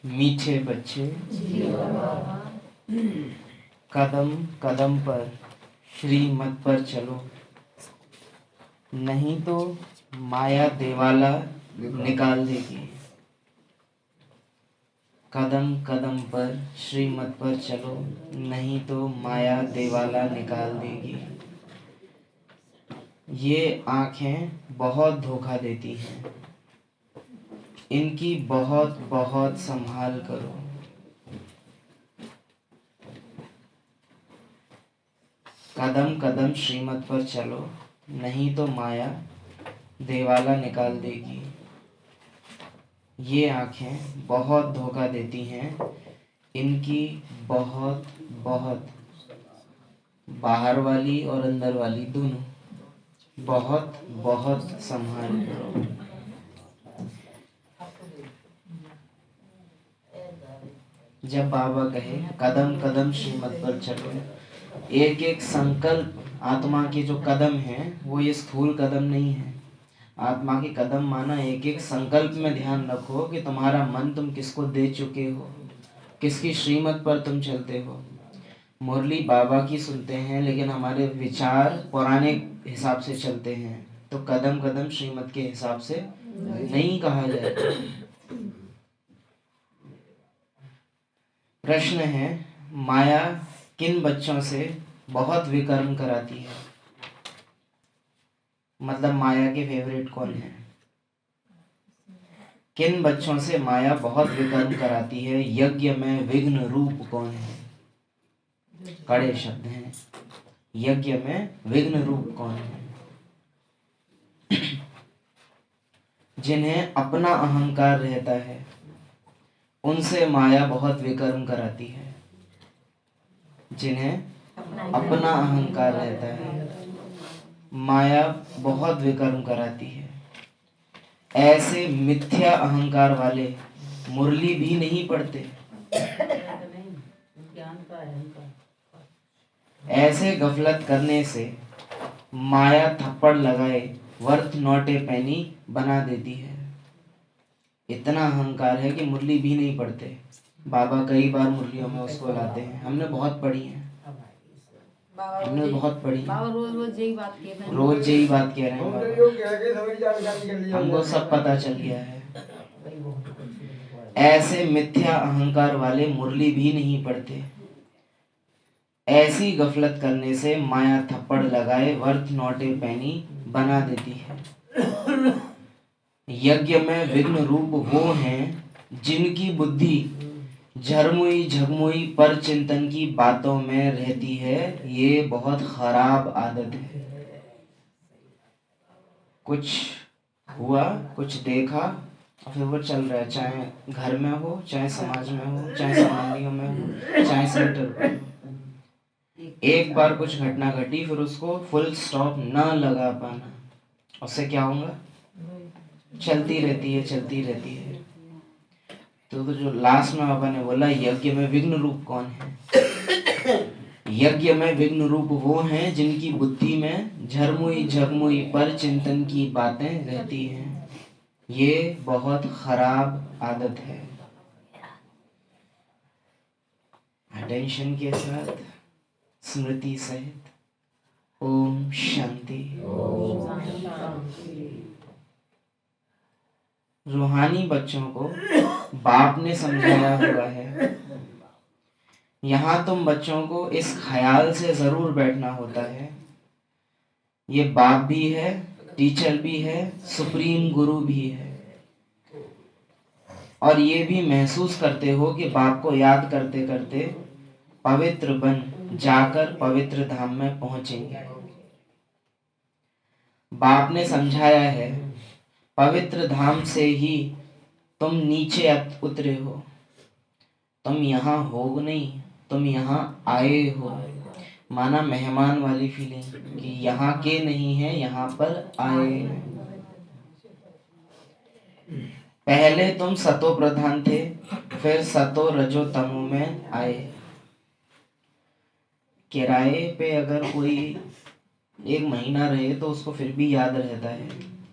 मीठे बच्चे कदम कदम पर श्रीमत पर चलो, नहीं तो माया देवाला निकाल देगी। कदम कदम पर श्रीमत पर चलो, नहीं तो माया देवाला निकाल देगी। ये आँखें बहुत धोखा देती हैं, इनकी बहुत बहुत संभाल करो। कदम कदम श्रीमत पर चलो, नहीं तो माया देवाला निकाल देगी। ये आँखें बहुत धोखा देती हैं, इनकी बहुत बहुत, बाहर वाली और अंदर वाली दोनों, बहुत बहुत संभाल करो। जब बाबा कहे कदम कदम श्रीमत पर चलो, एक एक संकल्प आत्मा के जो कदम हैं वो ये स्थूल कदम नहीं है। आत्मा के कदम माना एक एक संकल्प में ध्यान रखो कि तुम्हारा मन तुम किसको दे चुके हो, किसकी श्रीमत पर तुम चलते हो। मुरली बाबा की सुनते हैं लेकिन हमारे विचार पुराने हिसाब से चलते हैं, तो कदम कदम श्रीमत के हिसाब से नहीं कहा जाएगा। प्रश्न है, माया किन बच्चों से बहुत विकर्म कराती है? मतलब माया के फेवरेट कौन है? किन बच्चों से माया बहुत विकर्म कराती है? यज्ञ में विघ्न रूप कौन है? कड़े शब्द हैं। यज्ञ में विघ्न रूप कौन है? जिन्हें अपना अहंकार रहता है उनसे माया बहुत विकर्म कराती है। जिन्हें अपना अहंकार रहता है माया बहुत विकर्म कराती है। ऐसे मिथ्या अहंकार वाले मुरली भी नहीं पढ़ते। ऐसे गफलत करने से माया थप्पड़ लगाए वर्थ नॉट ए पेनी बना देती है। इतना अहंकार है कि मुरली भी नहीं पढ़ते। बाबा कई बार मुरलियों में उसको लाते हैं, हमने बहुत पढ़ी है, हमने बहुत पढ़ी है। रोज यही बात कह रहे हैं, हमको सब पता चल गया है। ऐसे मिथ्या अहंकार वाले मुरली भी नहीं पढ़ते। ऐसी गफलत करने से माया थप्पड़ लगाए वर्थ नॉट ए पेनी बना देती है। यज्ञ में विघ्न रूप वो हैं जिनकी बुद्धि झरमुई झगमुई पर चिंतन की बातों में रहती है। ये बहुत खराब आदत है। कुछ हुआ, कुछ देखा और फिर वो चल रहा है, चाहे घर में हो, चाहे समाज में हो, चाहे संबंधियों में हो, चाहे सेंटर पर हो। एक बार कुछ घटना घटी फिर उसको फुल स्टॉप न लगा पाना, उससे क्या होगा? चलती रहती है, चलती रहती है। तो जो लास्ट में बाबा ने बोला यज्ञ में विघ्न रूप कौन है? यज्ञ में विघ्न रूप वो हैं जिनकी बुद्धि में झरमुई झगमुई पर चिंतन की बातें रहती हैं। ये बहुत खराब आदत है। अटेंशन के साथ, स्मृति सहित, ओम शांति। रूहानी बच्चों को बाप ने समझाया हुआ है। यहाँ तुम बच्चों को इस ख्याल से जरूर बैठना होता है, ये बाप भी है, टीचर भी है, सुप्रीम गुरु भी है। और ये भी महसूस करते हो कि बाप को याद करते करते पवित्र बन जाकर पवित्र धाम में पहुंचेंगे। बाप ने समझाया है पवित्र धाम से ही तुम नीचे उतरे हो। तुम यहाँ हो नहीं, तुम यहाँ आए हो। माना मेहमान वाली फीलिंग कि यहाँ के नहीं है, यहाँ पर आए हैं। पहले तुम सतो प्रधान थे, फिर सतो रजो तमो में आए। किराए पे अगर कोई 1 महीना रहे तो उसको फिर भी याद रहता है,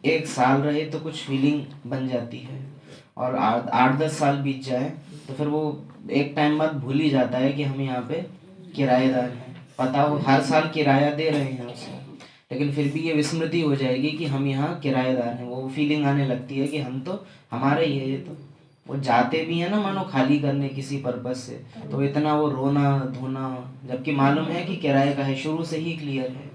1 साल रहे तो कुछ फीलिंग बन जाती है। और 8-10 साल बीत जाए तो फिर वो एक टाइम बाद भूल ही जाता है कि हम यहाँ पे किराएदार हैं। पता हो हर साल किराया दे रहे हैं उसको, लेकिन फिर भी ये विस्मृति हो जाएगी कि हम यहाँ किराएदार हैं। वो फीलिंग आने लगती है कि हम तो हमारा ही है ये तो। वो जाते भी है ना मानो खाली करने किसी पर्पज से, तो इतना वो रोना धोना, जबकि मालूम है कि किराए का है, शुरू से ही क्लियर है,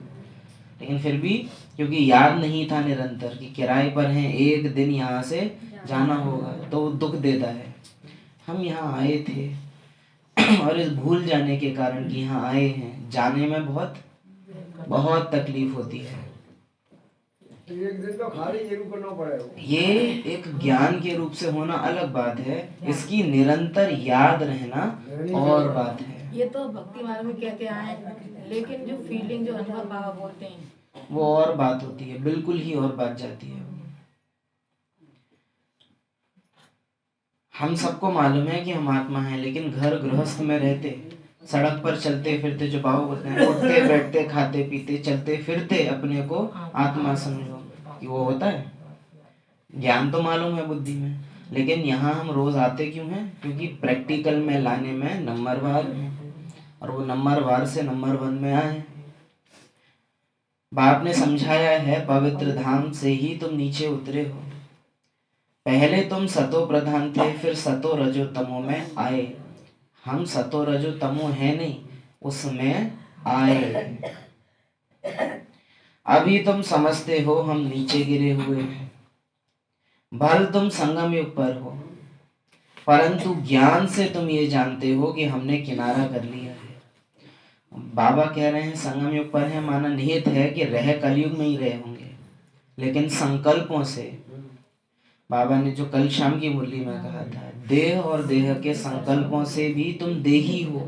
लेकिन फिर भी क्योंकि याद नहीं था निरंतर कि किराए पर हैं, एक दिन यहाँ से जाना होगा, तो वो दुख देता है। हम यहाँ आए थे और इस भूल जाने के कारण कि यहाँ आए हैं, जाने में बहुत बहुत तकलीफ होती है। एक दिन तो खाली जरूर करना पड़ेगा। ये एक ज्ञान के रूप से होना अलग बात है, इसकी निरंतर याद रहना और बात है। ये तो भक्ति मार्ग में कहते आए, लेकिन जो फीलिंग जो अनुभव बाबा बोलते हैं वो और बात होती है, बिल्कुल ही और बात जाती है। हम सबको मालूम है कि हम आत्मा हैं, लेकिन घर गृहस्थ में रहते, सड़क पर चलते फिरते, जो बाबा बोलते हैं उठते बैठते खाते पीते चलते फिरते अपने को आत्मा समझो, कि वो होता है। ज्ञान तो मालूम है बुद्धि में, लेकिन यहाँ हम रोज आते क्यों हैं? क्योंकि प्रैक्टिकल में लाने में नंबरवार हैं, और वो नंबरवार से नंबर 1 में आए। बाप ने समझाया है, पवित्र धाम से ही तुम नीचे उतरे हो। पहले तुम सतो प्रधान थे, फिर सतो रजो तमो में आए। हम सतो रजो तमो है नहीं, उसमें आए। अभी तुम समझते हो हम नीचे गिरे हुए हैं, भल तुम संगम युग पर हो, परंतु ज्ञान से तुम ये जानते हो कि हमने किनारा कर लिया है। बाबा कह रहे हैं संगम युग पर है, माना निहित है कि रह कलयुग में ही रहे होंगे, लेकिन संकल्पों से, बाबा ने जो कल शाम की मुरली में कहा था, देह और देह के संकल्पों से भी तुम देही हो।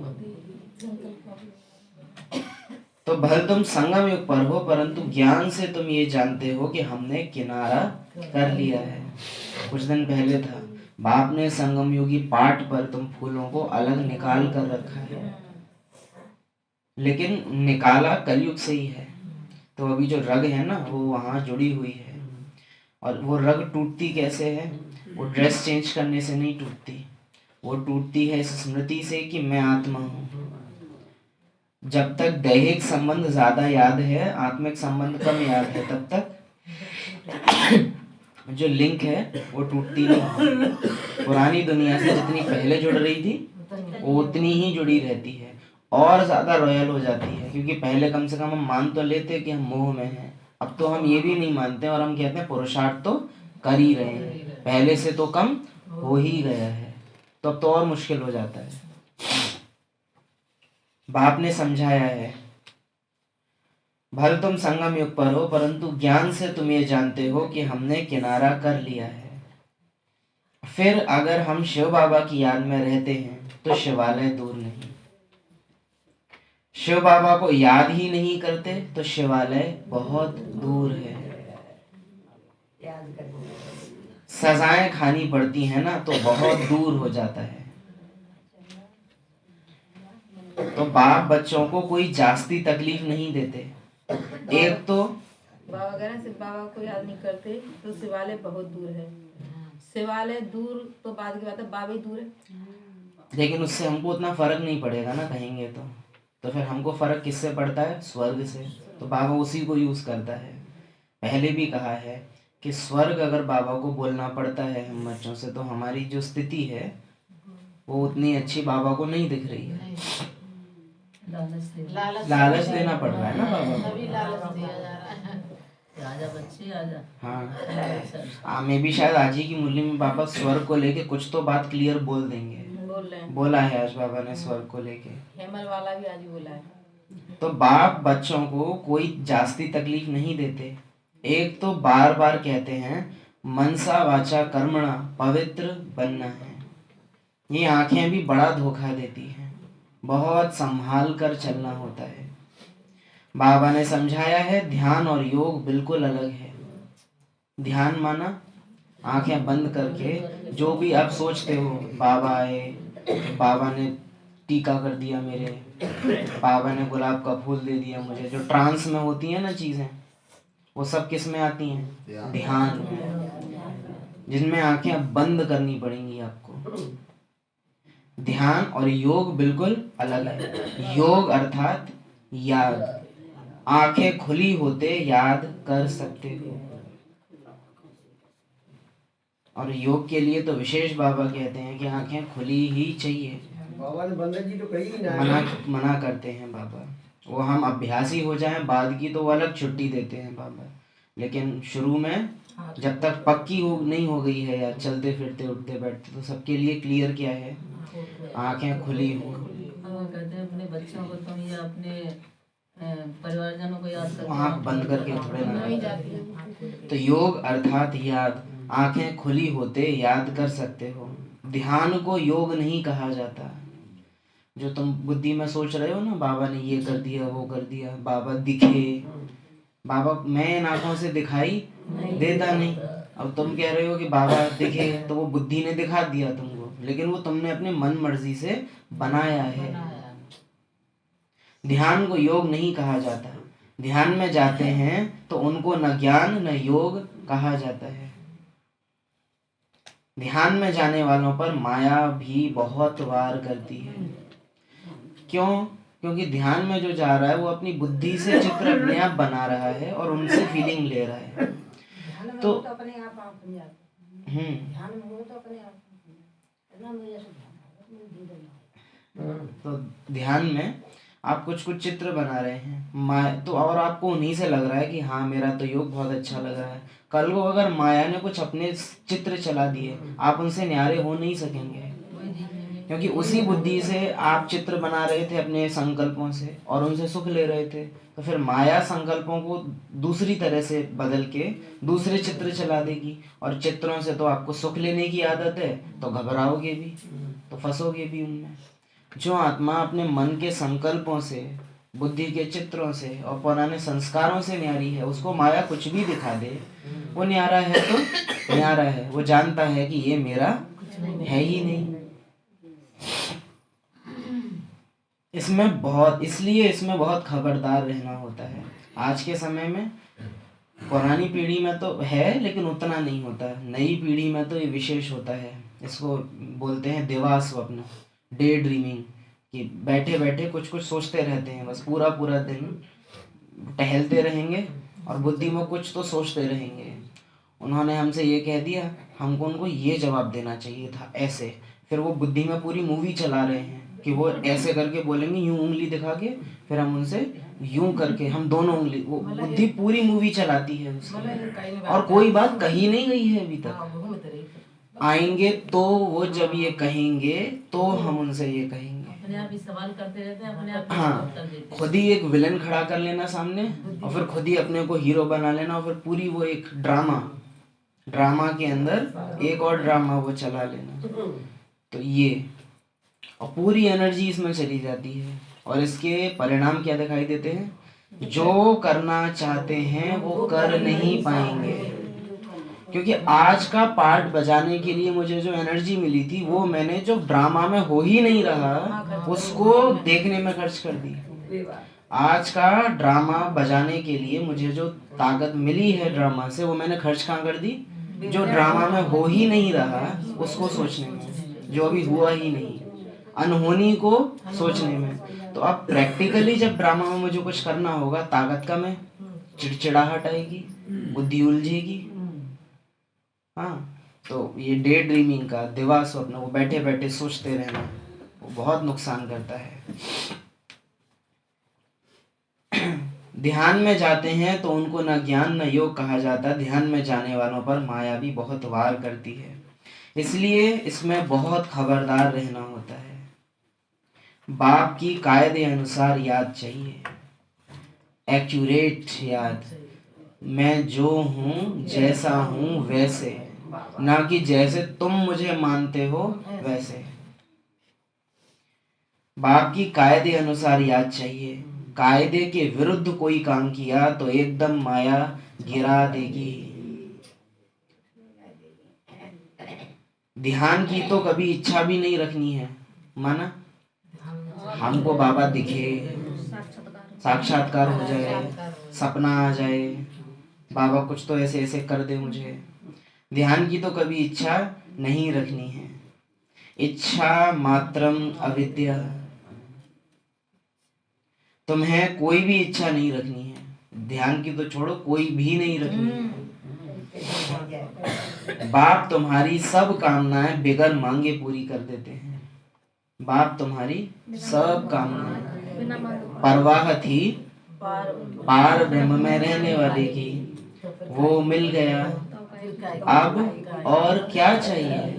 तो भल तुम संगम युग पर हो, परंतु ज्ञान से तुम ये जानते हो कि हमने किनारा कर लिया है। कुछ दिन पहले था, बाप ने संगम युगी पाठ पर तुम फूलों को अलग निकाल कर रखा है, लेकिन निकाला कलयुग से ही है। तो अभी जो रग है ना, वो वहां जुड़ी हुई है, और वो रग टूटती कैसे है? वो ड्रेस चेंज करने से नहीं टूटती, वो टूटती है इस स्मृति से कि मैं आत्मा हूँ। जब तक दैहिक संबंध ज्यादा याद है, आत्मिक संबंध कम याद है, तब तक जो लिंक है वो टूटती नहीं। पुरानी दुनिया से जितनी पहले जुड़ रही थी, वो उतनी ही जुड़ी रहती है, और ज्यादा रॉयल हो जाती है, क्योंकि पहले कम से कम हम मान तो लेते कि हम मोह में हैं। अब तो हम ये भी नहीं मानते, और हम कहते हैं पुरुषार्थ तो कर ही रहे हैं, पहले से तो कम हो ही गया है, तो अब तो और मुश्किल हो जाता है। बाप ने समझाया है, भल तुम संगम युग पर हो, परंतु ज्ञान से तुम ये जानते हो कि हमने किनारा कर लिया है। फिर अगर हम शिव बाबा की याद में रहते हैं तो शिवालय दूर नहीं। शिव बाबा को याद ही नहीं करते तो शिवालय बहुत दूर है। सजाएं खानी पड़ती है ना, तो बहुत दूर हो जाता है। तो बाप बच्चों को कोई जास्ती तकलीफ नहीं देते। एक तो बाबा अगर सिर्फ बाबा को याद नहीं करते तो शिवालय बहुत दूर है। शिवालय दूर तो बाद की बात है, बाबा ही दूर है, लेकिन उससे हमको उतना फर्क नहीं पड़ेगा ना, कहेंगे तो फिर हमको फर्क किससे पड़ता है? स्वर्ग से। तो बाबा उसी को यूज करता है। पहले भी कहा है कि स्वर्ग अगर बाबा को बोलना पड़ता है हम बच्चों से, तो हमारी जो स्थिति है वो उतनी अच्छी बाबा को नहीं दिख रही है। लालच देना पड़ रहा है ना बाबा को। आजा बच्ची आजा। हाँ, मैं भी शायद आज ही की मुरली में बाबा स्वर्ग को लेके कुछ तो बात क्लियर बोल देंगे। बोला है आज बाबा ने स्वर्ग को लेके, हेमल वाला भी आज बोला है। तो बाप बच्चों को कोई जास्ती तकलीफ नहीं देते। एक तो बार बार कहते हैं मनसा वाचा कर्मणा पवित्र बनना है। ये आंखें भी बड़ा धोखा देती हैं, बहुत संभाल कर चलना होता है। बाबा ने समझाया है ध्यान और योग बिल्कुल अलग है। ध्यान माना आंखें बंद करके जो भी आप सोचते हो, बाबा आए, बाबा ने टीका कर दिया मेरे, बाबा ने गुलाब का फूल दे दिया मुझे, जो ट्रांस में होती है ना चीजें, वो सब किस में आती हैं? ध्यान में। जिनमें आंखें अब बंद करनी पड़ेंगी आपको। ध्यान और योग बिल्कुल अलग है। योग अर्थात याद, आंखें खुली होते याद कर सकते हो। और योग के लिए तो विशेष बाबा कहते हैं कि आंखें खुली ही चाहिए। बाबा ने बंदर जी तो कही ही ना मना करते हैं बाबा। वो हम अभ्यासी हो जाएं, बाद की तो वो अलग छुट्टी देते हैं बाबा, लेकिन शुरू में जब तक पक्की हो नहीं हो गई है या चलते फिरते उठते बैठते, तो सबके लिए क्लियर क्या है, आंखें खुली हो। कहते हैं अपने बच्चों को तुम या अपने परिवारजनों को याद करके आंख बंद करके थोड़े ना। तो योग अर्थात याद, आंखें खुली होते याद कर सकते हो। ध्यान को योग नहीं कहा जाता। जो तुम बुद्धि में सोच रहे हो ना, बाबा ने ये कर दिया वो कर दिया, बाबा दिखे, बाबा मैं इन आंखों से दिखाई देता नहीं। अब तुम कह रहे हो कि बाबा दिखे, तो वो बुद्धि ने दिखा दिया तुमको, लेकिन वो तुमने अपने मन मर्जी से बनाया है। ध्यान को योग नहीं कहा जाता। ध्यान में जाते हैं तो उनको न ज्ञान न योग कहा जाता है। ध्यान में जाने वालों पर माया भी बहुत वार करती है। क्यों? क्योंकि ध्यान में जो जा रहा है वो अपनी बुद्धि से चित्र अपने आप बना रहा है और उनसे फीलिंग ले रहा है। तो तो ध्यान में आप कुछ कुछ चित्र बना रहे हैं तो और आपको उन्हीं से लग रहा है कि हाँ मेरा तो योग बहुत अच्छा लग रहा है। कल को अगर माया ने कुछ अपने चित्र चला दिए, आप उनसे न्यारे हो नहीं सकेंगे, क्योंकि उसी बुद्धि से आप चित्र बना रहे थे अपने संकल्पों से और उनसे सुख ले रहे थे। तो फिर माया संकल्पों को दूसरी तरह से बदल के दूसरे चित्र चला देगी, और चित्रों से तो आपको सुख लेने की आदत है, तो घबराओगे भी, तो फंसोगे भी उनमें। जो आत्मा अपने मन के संकल्पों से, बुद्धि के चित्रों से और पुराने संस्कारों से न्यारी है, उसको माया कुछ भी दिखा दे, वो न्यारा है तो न्यारा है। वो जानता है कि ये मेरा है ही नहीं। इसलिए इसमें बहुत खबरदार रहना होता है। आज के समय में पुरानी पीढ़ी में तो है, लेकिन उतना नहीं होता। नई पीढ़ी में तो ये विशेष होता है। इसको बोलते हैं दिवा स्वप्न, डे ड्रीमिंग, कि बैठे बैठे कुछ कुछ सोचते रहते हैं, बस पूरा पूरा दिन टहलते रहेंगे और बुद्धि में कुछ तो सोचते रहेंगे। उन्होंने हमसे ये कह दिया, हमको उनको ये जवाब देना चाहिए था, ऐसे। फिर वो बुद्धि में पूरी मूवी चला रहे हैं कि वो ऐसे करके बोलेंगे, यूं उंगली दिखा के, फिर हम उनसे यूं करके, हम दोनों उंगली, वो बुद्धि पूरी मूवी चलाती है उसकी, और कोई बात कही नहीं गई है अभी तक। आएंगे तो वो जब ये कहेंगे तो हम उनसे ये कहेंगे। अपने आप ही सवाल करते रहते हैं, अपने आप हाँ, खुद ही एक विलन खड़ा कर लेना सामने, और फिर खुद ही अपने को हीरो बना लेना, और फिर पूरी वो एक ड्रामा के अंदर एक और ड्रामा वो चला लेना। तो ये और पूरी एनर्जी इसमें चली जाती है, और इसके परिणाम क्या दिखाई देते हैं? जो करना चाहते हैं वो कर नहीं पाएंगे, क्योंकि आज का पार्ट बजाने के लिए मुझे जो एनर्जी मिली थी, वो मैंने जो ड्रामा में हो ही नहीं रहा उसको देखने में खर्च कर दी। आज का ड्रामा बजाने के लिए मुझे जो ताकत मिली है ड्रामा से, वो मैंने खर्च कहाँ कर दी? जो ड्रामा में हो ही नहीं रहा उसको सोचने में, जो अभी हुआ ही नहीं, अनहोनी को सोचने में। तो अब प्रैक्टिकली जब ड्रामा में मुझे कुछ करना होगा, ताकत कम है, चिड़चिड़ाहट आएगी, बुद्धि उलझेगी। हाँ, तो ये डे ड्रीमिंग का, दिवा स्वप्न, वो बैठे बैठे सोचते रहना, वो बहुत नुकसान करता है। ध्यान में जाते हैं तो उनको न ज्ञान न योग कहा जाता। ध्यान में जाने वालों पर माया भी बहुत वार करती है, इसलिए इसमें बहुत खबरदार रहना होता है। बाप की कायदे अनुसार याद चाहिए, एक्यूरेट याद। मैं जो हूँ, जैसा हूँ वैसे, ना कि जैसे तुम मुझे मानते हो वैसे। बाप की कायदे अनुसार याद चाहिए। कायदे के विरुद्ध कोई काम किया तो एकदम माया गिरा देगी। ध्यान की तो कभी इच्छा भी नहीं रखनी है, माना हमको बाबा दिखे, साक्षात्कार हो जाए, सपना आ जाए, बाबा कुछ तो ऐसे ऐसे कर दे मुझे। ध्यान की तो कभी इच्छा नहीं रखनी है। इच्छा मात्रम अविद्या, तुम्हें कोई भी इच्छा नहीं रखनी है। ध्यान की तो छोड़ो, कोई भी नहीं रखनी है। बाप तुम्हारी सब कामनाएं बिगर मांगे पूरी कर देते हैं। बाप तुम्हारी सब कामनाएं, परवाह थी पार ब्रह्म में रहने वाले की, वो मिल गया, अब और क्या चाहिए।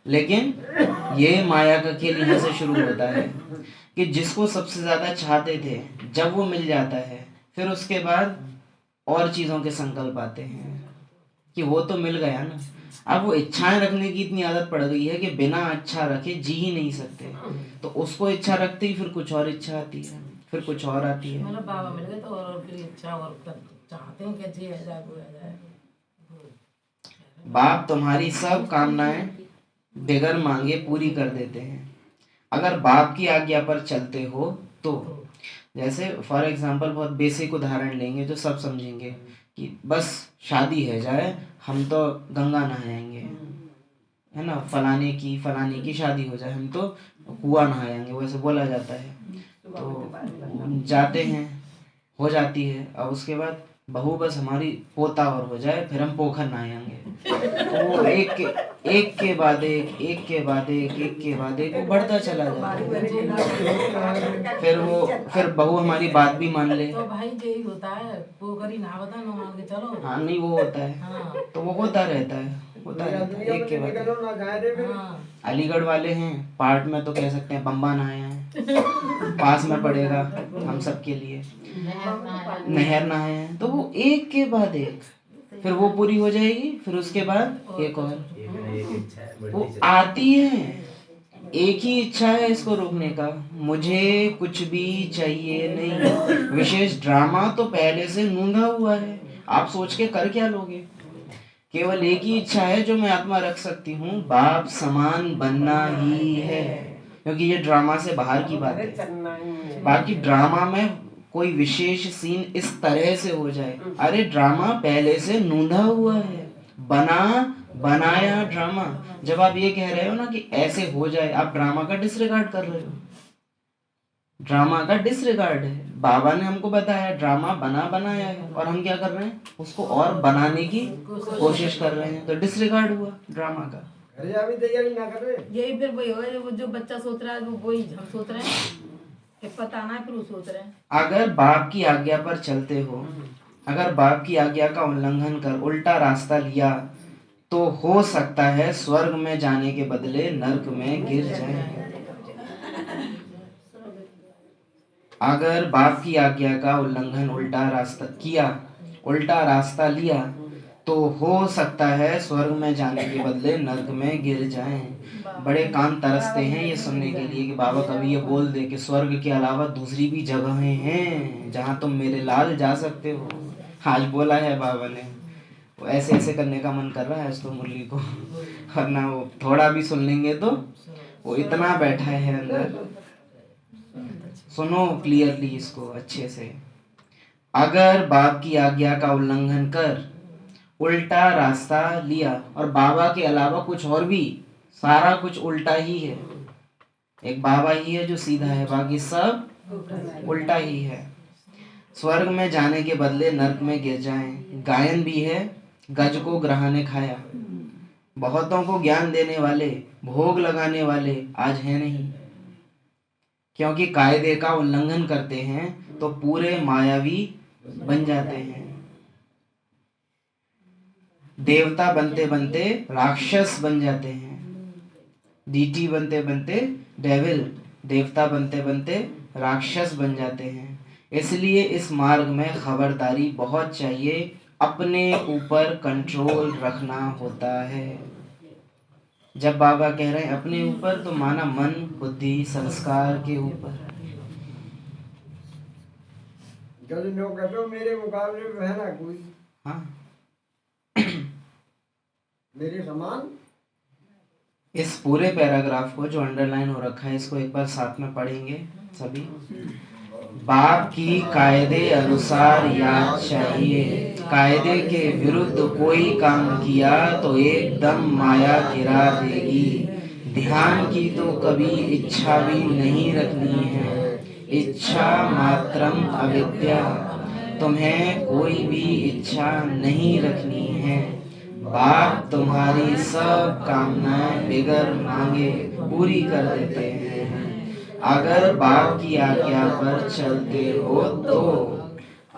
लेकिन ये माया का खेल यहाँ से शुरू होता है कि जिसको सबसे ज्यादा चाहते थे, जब वो मिल जाता है, फिर उसके बाद और चीजों के संकल्प आते हैं कि वो तो मिल गया ना। अब वो इच्छाएं रखने की इतनी आदत पड़ गई है कि बिना इच्छा रखे जी ही नहीं सकते। तो उसको इच्छा रखते ही फिर कुछ और इच्छा आती है, फिर कुछ और आती है। मतलब बाबा मिल गए तो और फिर इच्छा और चाहते हैं कि जी आ जाए, वो आ जाए। बाप तुम्हारी सब कामनाएं बिगर मांगे पूरी कर देते हैं अगर बाप की आज्ञा पर चलते हो तो। जैसे फॉर एग्जांपल बहुत बेसिक उदाहरण लेंगे जो सब समझेंगे कि बस शादी है जाए, हम तो गंगा नहाएंगे, है ना, फलाने की शादी हो जाए, हम तो कुआं नहाएंगे, वैसे बोला जाता है। तो जाते हैं, हो जाती है, अब उसके बाद बहू बस हमारी पोता और हो जाए, फिर हम पोखर नहाएंगे। तो वो एक के बाद एक वो बढ़ता चला जाता है। फिर बहू हमारी बात भी मान ले तो भाई यही होता है, पोखरी नहावता न मान के चलो। हाँ, नहीं वो होता है। हाँ। तो वो होता रहता है एक के बाद। हाँ। अलीगढ़ वाले हैं, पार्ट में तो कह सकते हैं बम्बा नहाए हैं, पास में पड़ेगा हम सब के लिए, नहर नहाए हैं। तो वो एक के बाद एक, फिर वो पूरी हो जाएगी, फिर उसके बाद एक और। वो आती है, एक ही इच्छा है इसको रोकने का, मुझे कुछ भी चाहिए नहीं। विशेष ड्रामा तो पहले से नूंदा हुआ है, आप सोच के कर क्या लोगे। केवल एक ही इच्छा है जो मैं आत्मा रख सकती हूँ, बाप समान बनना ही है, क्योंकि ये ड्रामा से बाहर की बात है। बाकी ड्रामा में कोई विशेष सीन इस तरह से हो जाए, अरे ड्रामा पहले से नूंदा हुआ है, बनाया ड्रामा। जब आप ये कह रहे हो ना कि ऐसे हो जाए, आप ड्रामा का डिसरिगार्ड कर रहे हो। ड्रामा का डिसरिगार्ड है। बाबा ने हमको बताया ड्रामा बनाया है, और हम क्या कर रहे हैं, उसको और बनाने की कोशिश कर रहे हैं, तो डिसरिगार्ड हुआ ड्रामा का। तैयारी ना कर रहे। यही फिर वही होगा, वो जो बच्चा सोच रहा है वो वही हम सोच रहे हैं कि पता ना, फिर वो सोच रहे हैं। अगर बाप की आज्ञा पर चलते हो, अगर बाप की आज्ञा का उल्लंघन कर उल्टा रास्ता लिया, तो हो सकता है स्वर्ग में जाने के बदले नर्क में गिर जाए। अगर बाप की आज्ञा का उल्लंघन उल्टा रास्ता लिया, तो हो सकता है स्वर्ग में जाने के बदले नर्क में गिर जाएं। बड़े कान तरसते हैं ये सुनने के लिए कि बाबा कभी ये बोल दे कि स्वर्ग के अलावा दूसरी भी जगहें हैं जहां तुम मेरे लाल जा सकते हो। आज बोला है बाबा ने, वो ऐसे ऐसे करने का मन कर रहा है आज तो मुरली को, वरना वो थोड़ा भी सुन लेंगे तो वो इतना बैठा है अंदर। सुनो क्लियरली इसको अच्छे से। अगर बाप की आज्ञा का उल्लंघन कर उल्टा रास्ता लिया, और बाबा के अलावा कुछ और भी, सारा कुछ उल्टा ही है, एक बाबा ही है जो सीधा है, बाकी सब उल्टा ही है। स्वर्ग में जाने के बदले नर्क में गिर जाएं। गायन भी है, गज को ग्रह ने खाया। बहुतों को ज्ञान देने वाले, भोग लगाने वाले आज है नहीं, क्योंकि कायदे का उल्लंघन करते हैं तो पूरे मायावी बन जाते हैं। देवता बनते बनते राक्षस बन जाते हैं, डीटी बनते बनते डेविल, देवता बनते बनते राक्षस बन जाते हैं। इसलिए इस मार्ग में खबरदारी बहुत चाहिए, अपने ऊपर कंट्रोल रखना होता है। जब बाबा कह रहे हैं अपने ऊपर, तो माना मन बुद्धि संस्कार के ऊपर। मेरे मुकाबले में है ना कोई, हाँ मेरे समान। इस पूरे पैराग्राफ को जो अंडरलाइन हो रखा है, इसको एक बार साथ में पढ़ेंगे सभी। बाप की कायदे अनुसार याद चाहिए। कायदे के विरुद्ध कोई काम किया तो एकदम माया गिरा देगी। ध्यान की तो कभी इच्छा भी नहीं रखनी है। इच्छा मात्रम अविद्या। तुम्हें कोई भी इच्छा नहीं रखनी है। बाप तुम्हारी सब कामनाएं बिगर मांगे पूरी कर देते हैं अगर बाप की आज्ञा पर चलते हो तो।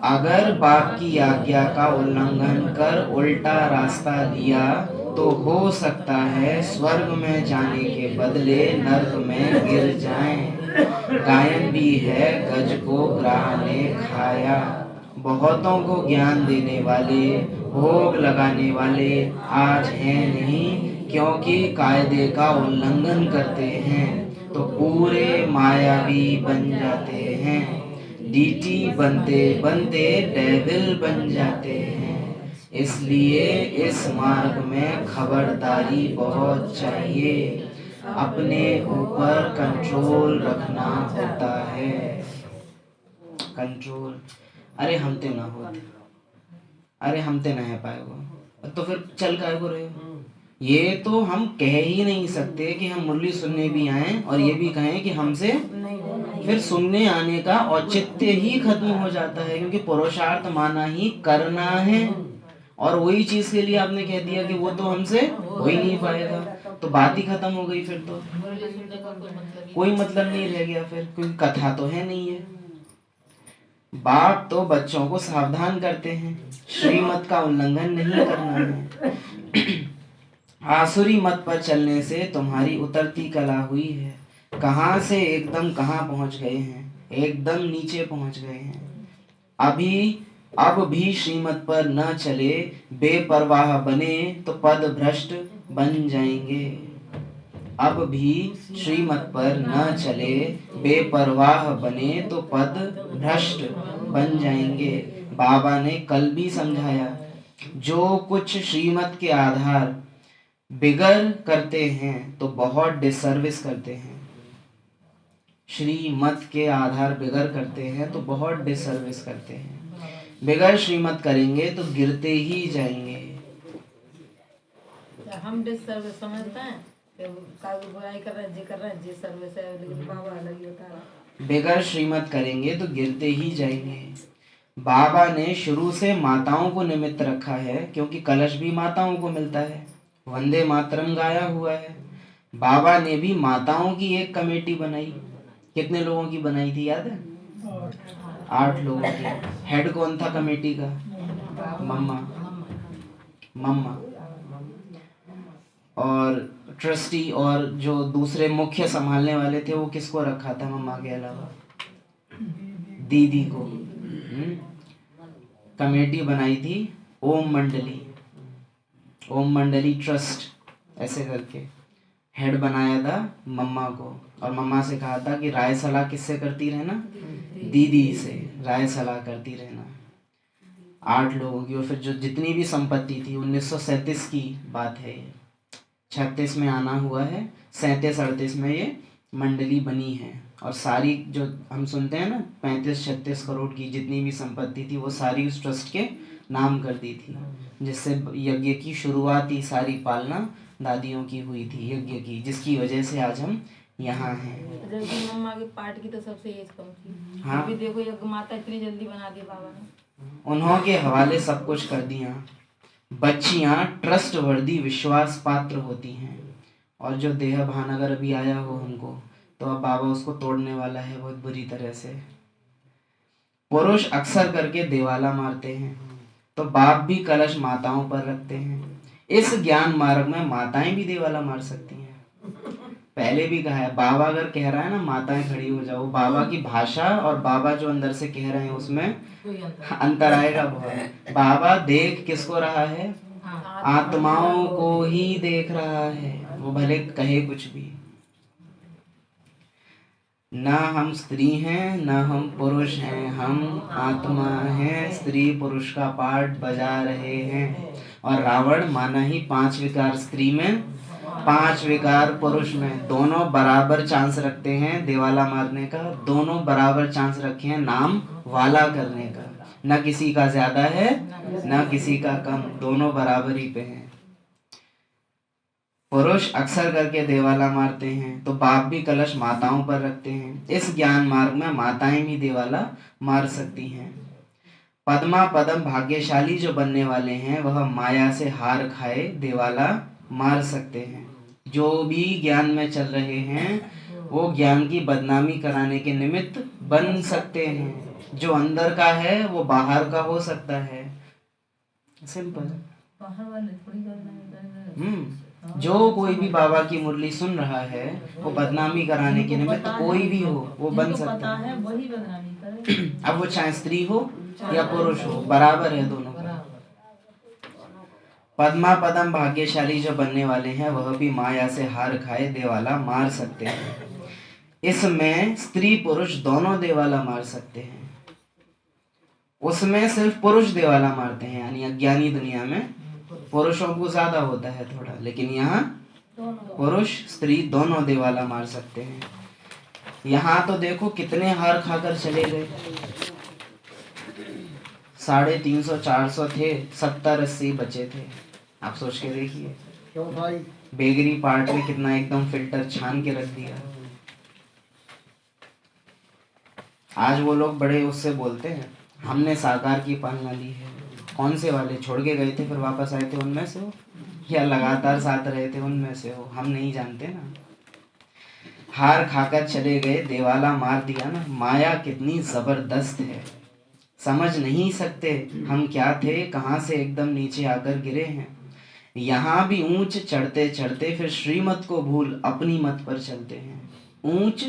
अगर बाप की आज्ञा का उल्लंघन कर उल्टा रास्ता लिया तो हो सकता है स्वर्ग में जाने के बदले नर्क में गिर जाएं। गायन भी है गज को ग्राह ने खाया। बहुतों को ज्ञान देने वाले भोग लगाने वाले आज हैं नहीं, क्योंकि कायदे का उल्लंघन करते हैं तो पूरे मायावी बन जाते हैं। डीटी बनते बनते डेविल बन जाते हैं। इसलिए इस मार्ग में खबरदारी बहुत चाहिए। अपने ऊपर कंट्रोल रखना होता है। कंट्रोल। अरे हमते ना हो, अरे हमते ना है पाएगो तो फिर चल काय को रहे हो। ये तो हम कह ही नहीं सकते कि हम मुरली सुनने भी आए और ये भी कहें कि हमसे फिर सुनने आने का औचित्य ही खत्म हो जाता है, क्योंकि पुरुषार्थ माना ही करना है और वही चीज के लिए आपने कह दिया कि वो तो हमसे हो ही नहीं पाएगा, तो बात ही खत्म हो गई। फिर तो कोई मतलब नहीं रह गया फिर, क्योंकि कथा तो है नहीं है। बाप तो बच्चों को सावधान करते हैं, श्रीमत का उल्लंघन नहीं करना है। आसुरी मत पर चलने से तुम्हारी उतरती कला हुई है। कहां से एकदम कहां पहुंच गए हैं, एकदम नीचे पहुंच गए हैं। अब भी श्रीमत पर न चले, बेपरवाह बने तो पद भ्रष्ट बन जाएंगे। अब भी श्रीमत पर न चले, बेपरवाह बने तो पद भ्रष्ट बन जाएंगे। बाबा ने कल भी समझाया, जो कुछ श्रीमत के आधार बिगड़ करते हैं तो बहुत डिसर्विस करते हैं। श्रीमत के आधार बिगड़ करते हैं तो बहुत डिसर्विस करते हैं। बिगड़ श्रीमत करेंगे तो गिरते ही जाएंगे। हम डिसर्विस समझते हैं, बुराई कर रहे हैं, जी कर रहे हैं, जी सर्विस है, लेकिन बाबा अलग ही बता रहा। बिगड़ श्रीमत करेंगे तो गिरते ही जाएंगे। बाबा ने शुरू से माताओं को निमित्त रखा है, क्योंकि कलश भी माताओं को मिलता है। वंदे मातरम गाया हुआ है। बाबा ने भी माताओं की एक कमेटी बनाई। कितने लोगों की बनाई थी याद है? 8 लोगों की। हेड कौन था कमेटी का? मम्मा। और ट्रस्टी और जो दूसरे मुख्य संभालने वाले थे वो किसको रखा था मम्मा के अलावा? दीदी को। कमेटी बनाई थी ओम मंडली ट्रस्ट ऐसे करके। हेड बनाया था मम्मा को, और मम्मा से कहा था कि राय सलाह किससे करती रहना? दीदी से राय सलाह करती रहना। 8 लोगों की। और फिर जो जितनी भी संपत्ति थी, 1937 की बात है ये, 36 में आना हुआ है, 37-38 में ये मंडली बनी है। और सारी जो हम सुनते हैं ना 35-36 करोड़ की जितनी भी संपत्ति थी वो सारी उस ट्रस्ट के नाम कर दी थी, जिससे यज्ञ की शुरुआती सारी पालना दादियों की हुई थी यज्ञ की, जिसकी वजह से आज हम यहाँ हैं। जबकि मम्मा के पार्ट की तो सबसे एज कम थी। हाँ, अभी देखो यज्ञ माता इतनी जल्दी बना दी बाबा ने। उन्हों के हवाले सब कुछ कर दिया। बच्चियाँ ट्रस्ट वर्दी विश्वास पात्र होती हैं, और जो देह भान अगर अभी आया हो हमको, तो अब बाबा उसको तोड़ने वाला है बहुत बुरी तरह से। पुरुष अक्सर करके देवाला मारते हैं, तो बाप भी कलश माताओं पर रखते हैं। इस ज्ञान मार्ग में माताएं भी देवाला मार सकती हैं। पहले भी कहा है, बाबा अगर कह रहा है ना माताएं खड़ी हो जाओ, बाबा की भाषा और बाबा जो अंदर से कह रहे हैं उसमें अंतर आएगा बहुत। बाबा देख किसको रहा है? आत्माओं को ही देख रहा है, वो भले कहे कुछ भी। ना हम स्त्री हैं ना हम पुरुष हैं, हम आत्मा हैं। स्त्री पुरुष का पार्ट बजा रहे हैं। और रावण माना ही 5 विकार स्त्री में 5 विकार पुरुष में, दोनों बराबर चांस रखते हैं देवाला मारने का, दोनों बराबर चांस रखे हैं नाम वाला करने का। न किसी का ज्यादा है न किसी का कम, दोनों बराबरी पे हैं। पुरुष अक्सर करके देवाला मारते हैं तो बाप भी कलश माताओं पर रखते हैं। इस ज्ञान मार्ग में माताएं भी देवाला मार सकती हैं। पद्मा पदम भाग्यशाली जो बनने वाले हैं वह माया से हार खाए देवाला मार सकते हैं। जो भी ज्ञान में चल रहे हैं वो ज्ञान की बदनामी कराने के निमित्त बन सकते हैं। जो अंदर का है वो बाहर का हो सकता है, सिंपल। बाहर वाले थोड़ी करना है। जो कोई भी बाबा की मुरली सुन रहा है वो बदनामी कराने के निमित्त कोई भी हो वो बन सकता पता है। है वही बदनामी करे। अब वो चाहे स्त्री हो या पुरुष हो, बराबर है दोनों का। पद्मा पदम भाग्यशाली जो बनने वाले हैं वह भी माया से हार खाए देवाला मार सकते हैं। इसमें स्त्री पुरुष दोनों देवाला मार सकते हैं। उसमें सिर्फ पुरुष देवाला मारते हैं, यानी अज्ञानी दुनिया में पुरुषों को ज्यादा होता है थोड़ा, लेकिन यहाँ पुरुष स्त्री दोनों देवाला मार सकते हैं। यहाँ तो देखो कितने हार खाकर चले गए, 350 400 थे, 70-80 बचे थे। आप सोच के देखिए, क्यों भाई? बेगरी पार्ट में कितना एकदम फिल्टर छान के रख दिया। आज वो लोग बड़े उससे बोलते हैं हमने साकार की पालना ली है। कौन से वाले छोड़ के गए थे फिर वापस आए थे उनमें से हो, या लगातार साथ रहे थे उनमें से हो, हम नहीं जानते ना। हार खाकर चले गए, देवाला मार दिया ना। माया कितनी जबरदस्त है, समझ नहीं सकते हम क्या थे, कहाँ से एकदम नीचे आकर गिरे हैं। यहाँ भी ऊंच चढ़ते चढ़ते फिर श्रीमत को भूल अपनी मत पर चलते हैं। ऊंच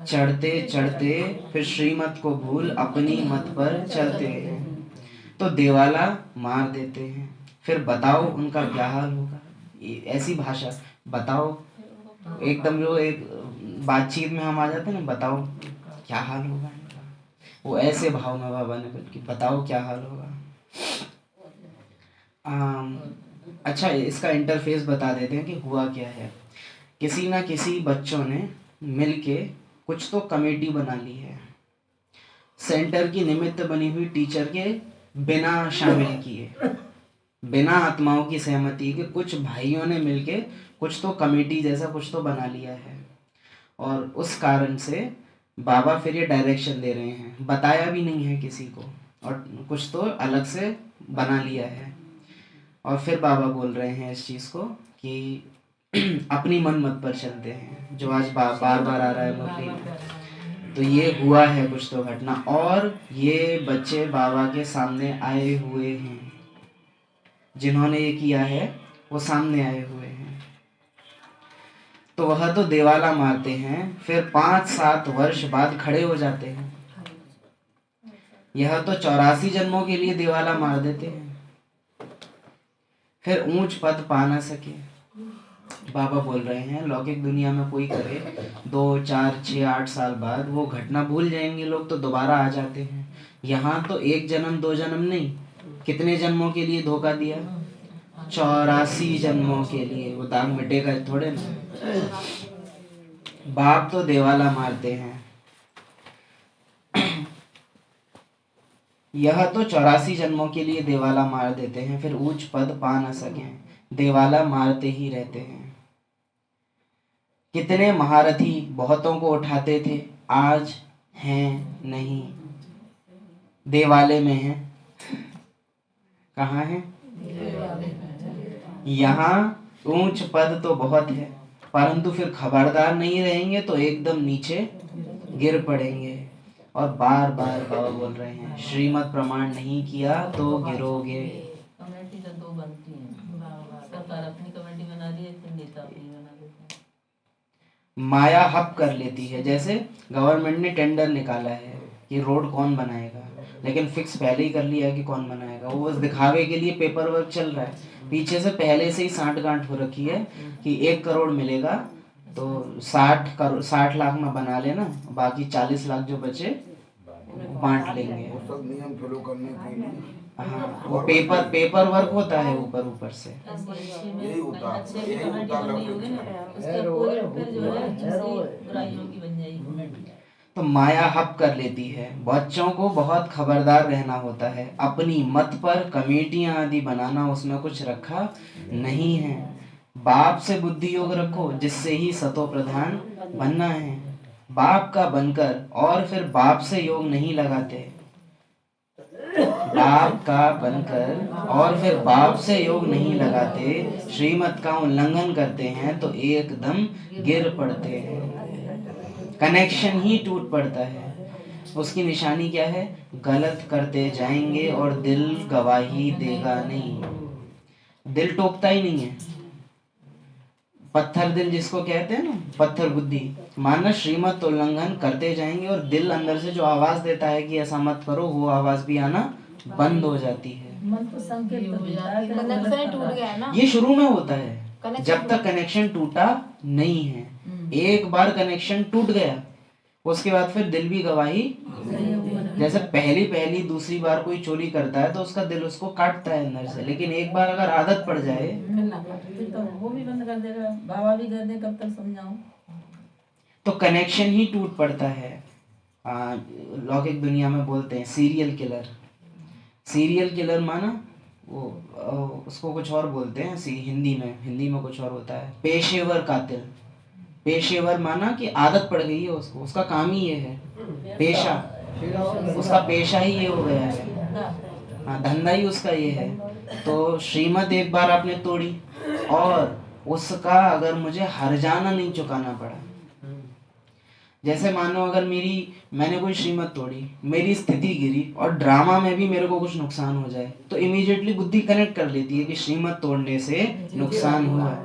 चढ़ते चढ़ते फिर श्रीमत को भूल अपनी मत पर चलते हैं तो देवाला मार देते हैं। फिर बताओ उनका क्या हाल होगा। ऐसी भाषा, बताओ एकदम जो एक बातचीत में हम आ जाते हैं ना, बताओ क्या हाल होगा इनका, वो ऐसे भाव में बाबा ने बोल कि बताओ क्या हाल होगा। अच्छा, इसका इंटरफेस बता देते हैं कि हुआ क्या है। किसी ना किसी बच्चों ने मिलके कुछ तो कमेटी बना ली है, सेंटर की निमित्त बनी हुई टीचर के बिना शामिल किए, बिना आत्माओं की सहमति के कुछ भाइयों ने मिलके कुछ तो कमेटी जैसा कुछ तो बना लिया है। और उस कारण से बाबा फिर ये डायरेक्शन दे रहे हैं, बताया भी नहीं है किसी को और कुछ तो अलग से बना लिया है। और फिर बाबा बोल रहे हैं इस चीज़ को कि अपनी मन मत पर चलते हैं, जो आज बार बार आ रहा है मुरली में। तो ये हुआ है कुछ तो घटना, और ये बच्चे बाबा के सामने आए हुए हैं, जिन्होंने ये किया है वो सामने आए हुए हैं। तो वह तो देवाला मारते हैं, फिर 5-7 वर्ष बाद खड़े हो जाते हैं। यह तो 84 जन्मों के लिए देवाला मार देते हैं, फिर ऊंच पद पा ना सके। बाबा बोल रहे हैं लौकिक दुनिया में कोई करे 2, 4, 6, 8 साल बाद वो घटना भूल जाएंगे लोग, तो दोबारा आ जाते हैं। यहाँ तो 1 जन्म 2 जन्म नहीं, कितने जन्मों के लिए धोखा दिया, 84 जन्मों के लिए। वो दाग मिटेगा थोड़े ना। बाप तो देवाला मारते हैं, यह तो 84 जन्मों के लिए देवाला मार देते हैं, फिर उच्च पद पा न सके, देवाला मारते ही रहते हैं। कितने महारथी बहुतों को उठाते थे, आज हैं नहीं, देवाले में हैं। कहाँ हैं? यहाँ ऊंच पद तो बहुत है, परंतु फिर खबरदार नहीं रहेंगे तो एकदम नीचे गिर पड़ेंगे। और बार बार बाबा बोल रहे हैं श्रीमत प्रमाण नहीं किया तो गिरोगे। कमेटी तो 2 बनती हैं, सरकार अपनी कमेटी बना रही है, फिर नेता अपनी बना देते हैं। माया हप कर लेती है, जैसे गवर्नमेंट ने टेंडर निकाला है कि रोड कौन बनाएगा, लेकिन फिक्स पहले ही कर लिया है कि कौन बनाएगा। वो बस दिखावे के लिए पेपर वर्क चल रहा है, पीछे से पहले से ही सांठ गांठ हो रखी है कि 1 करोड़ मिलेगा तो 60 लाख में बना लेना, बाकी 40 लाख जो बचे बांट लेंगे। वो सब नियम फॉलो करने के लिए हाँ, वो पेपर पेपर वर्क होता है ऊपर ऊपर से। यही होता है, अच्छे की कमेटी बन रही होगी ना, उसके अपोजिट फिर जो है दूसरी बुराइयों की बन जाएगी कमेटी। तो माया हप कर लेती है। बच्चों को बहुत खबरदार रहना होता है, अपनी मत पर कमेटियां आदि बनाना उसमें कुछ रखा नहीं है। बाप से बुद्धि योग रखो, जिससे ही सतो प्रधान बनना है। बाप का बनकर और फिर बाप से योग नहीं लगाते, बाप का बनकर और फिर बाप से योग नहीं लगाते, श्रीमत का उल्लंघन करते हैं तो एकदम गिर पड़ते हैं, कनेक्शन ही टूट पड़ता है। उसकी निशानी क्या है? गलत करते जाएंगे और दिल गवाही देगा नहीं, दिल टोकता ही नहीं है। पत्थर दिल जिसको कहते हैं ना, पत्थर बुद्धि, माना श्रीमत उल्लंघन करते जाएंगे और दिल अंदर से जो आवाज देता है कि ऐसा मत करो, वो आवाज भी आना बंद हो जाती है। मन तो संकेत तो देता है कि कनेक्शन ही टूट गया है ना। ये शुरू में होता है, जब तक कनेक्शन टूटा नहीं है। एक बार कनेक्शन टूट गया, उसके बाद फिर दिल भी गवाही, जैसे पहली पहली दूसरी बार कोई चोरी करता है तो उसका दिल उसको काटता है अंदर से, लेकिन एक बार अगर आदत पड़ जाए फिर तो वो भी बंद कर देगा, बाबा भी कर दे, कब तक समझाऊं। तो कनेक्शन ही टूट पड़ता है। लौकिक दुनिया में बोलते हैं सीरियल किलर। सीरियल किलर माना वो उसको कुछ और बोलते हैं, हिंदी में कुछ और होता है। पेशेवर कातिल, पेशेवर माना कि आदत पड़ गई है उसको, उसका काम ही ये है, पेशा, उसका पेशा ही ये हो गया है, हाँ, धंधा ही उसका ये है। तो श्रीमत एक बार आपने तोड़ी और उसका अगर मुझे हर्जाना नहीं चुकाना पड़ा, जैसे मानो अगर मैंने कोई श्रीमत तोड़ी, मेरी स्थिति गिरी और ड्रामा में भी मेरे को कुछ नुकसान हो जाए, तो इमीडिएटली बुद्धि कनेक्ट कर लेती है कि श्रीमत तोड़ने से नुकसान हुआ।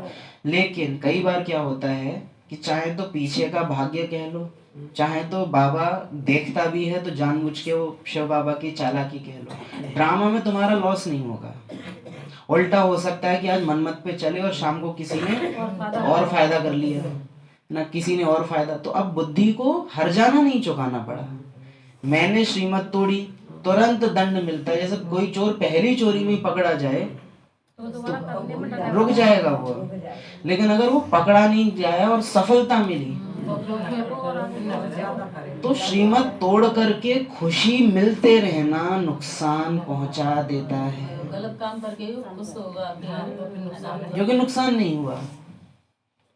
लेकिन कई बार क्या होता है कि चाहे तो पीछे का भाग्य कह लो, चाहे तो बाबा देखता भी है तो जानबूझ के वो शिव बाबा की चालाकी कह लो, ड्रामा में तुम्हारा लॉस नहीं होगा। उल्टा हो सकता है कि आज मनमत पे चले और शाम को किसी ने और फायदा कर लिया ना, किसी ने और फायदा, तो अब बुद्धि को हर्जाना नहीं चुकाना पड़ा। मैंने श्रीमत तोड़ी, तुरंत दंड मिलता है। जैसे कोई चोर पहली चोरी में पकड़ा जाए तो रुक जाएगा वो, लेकिन अगर वो पकड़ा नहीं जाए और सफलता मिली तो श्रीमत तोड़ करके खुशी मिलते रहना नुकसान पहुंचा देता है, गलत काम करके ही खुश होगा, जो कि नुकसान नहीं हुआ।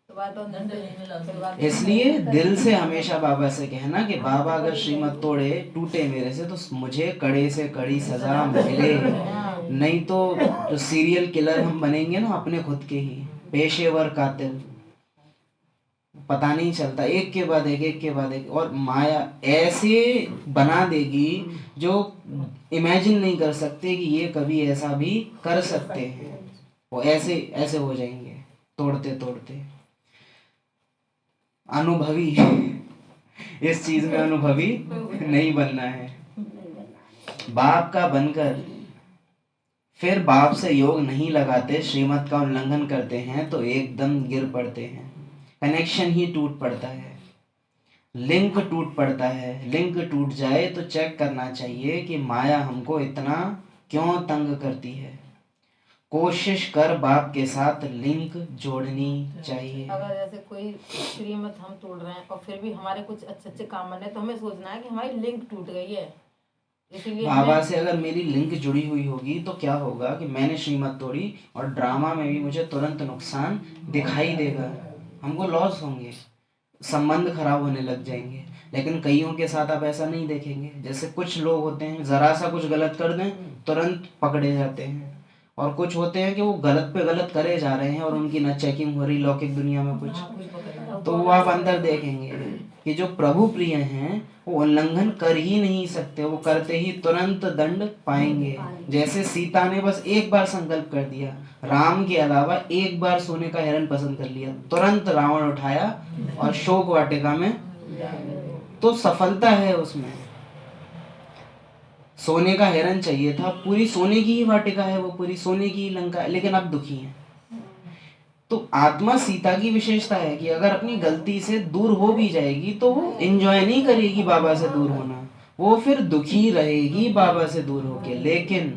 दंड नहीं मिला। इसलिए दिल से हमेशा बाबा से कहना कि बाबा अगर श्रीमत तोड़े टूटे मेरे से तो मुझे कड़े से कड़ी सजा मिले, नहीं तो जो सीरियल किलर हम बनेंगे ना अपने खुद के ही, पेशेवर कातिल, पता नहीं चलता, एक के बाद एक, और माया ऐसे बना देगी जो इमेजिन नहीं कर सकते कि ये कभी ऐसा भी कर सकते हैं। वो ऐसे ऐसे हो जाएंगे तोड़ते तोड़ते। अनुभवी इस चीज में अनुभवी नहीं बनना है। बाप का बनकर फिर बाप से योग नहीं लगाते, श्रीमत का उल्लंघन करते हैं तो एकदम गिर पड़ते हैं, कनेक्शन ही टूट पड़ता है, लिंक टूट पड़ता है। लिंक टूट जाए तो चेक करना चाहिए कि माया हमको इतना क्यों तंग करती है। कोशिश कर बाप के साथ लिंक जोड़नी चाहिए। अगर जैसे कोई श्रीमत हम तोड़ रहे हैं और फिर भी हमारे कुछ अच्छे अच्छे काम बने तो हमें सोचना है कि हमारी लिंक टूट गई है, इसीलिए बाबा से अगर मेरी लिंक जुड़ी हुई होगी तो क्या होगा कि मैंने श्रीमत तोड़ी और ड्रामा में भी मुझे तुरंत नुकसान दिखाई देगा, हमको लॉस होंगे, संबंध खराब होने लग जाएंगे। लेकिन कईयों के साथ आप ऐसा नहीं देखेंगे। जैसे कुछ लोग होते हैं जरा सा कुछ गलत कर दें तुरंत पकड़े जाते हैं, और कुछ होते हैं कि वो गलत पे गलत करे जा रहे हैं और उनकी न चेकिंग हो रही लौकिक दुनिया में कुछ, तो वो आप अंदर देखेंगे कि जो प्रभु प्रिय हैं वो उल्लंघन कर ही नहीं सकते, वो करते ही तुरंत दंड पाएंगे। जैसे सीता ने बस एक बार संकल्प कर दिया, राम के अलावा एक बार सोने का हिरण पसंद कर लिया, तुरंत रावण उठाया और शोक वाटिका में, तो सफलता है उसमें। सोने का हिरण चाहिए था, पूरी सोने की ही वाटिका है, वो पूरी सोने की ही लंका है, लेकिन अब दुखी है। तो आत्मा सीता की विशेषता है कि अगर अपनी गलती से दूर हो भी जाएगी तो वो एंजॉय नहीं करेगी बाबा से दूर होना, वो फिर दुखी रहेगी बाबा से दूर होके। लेकिन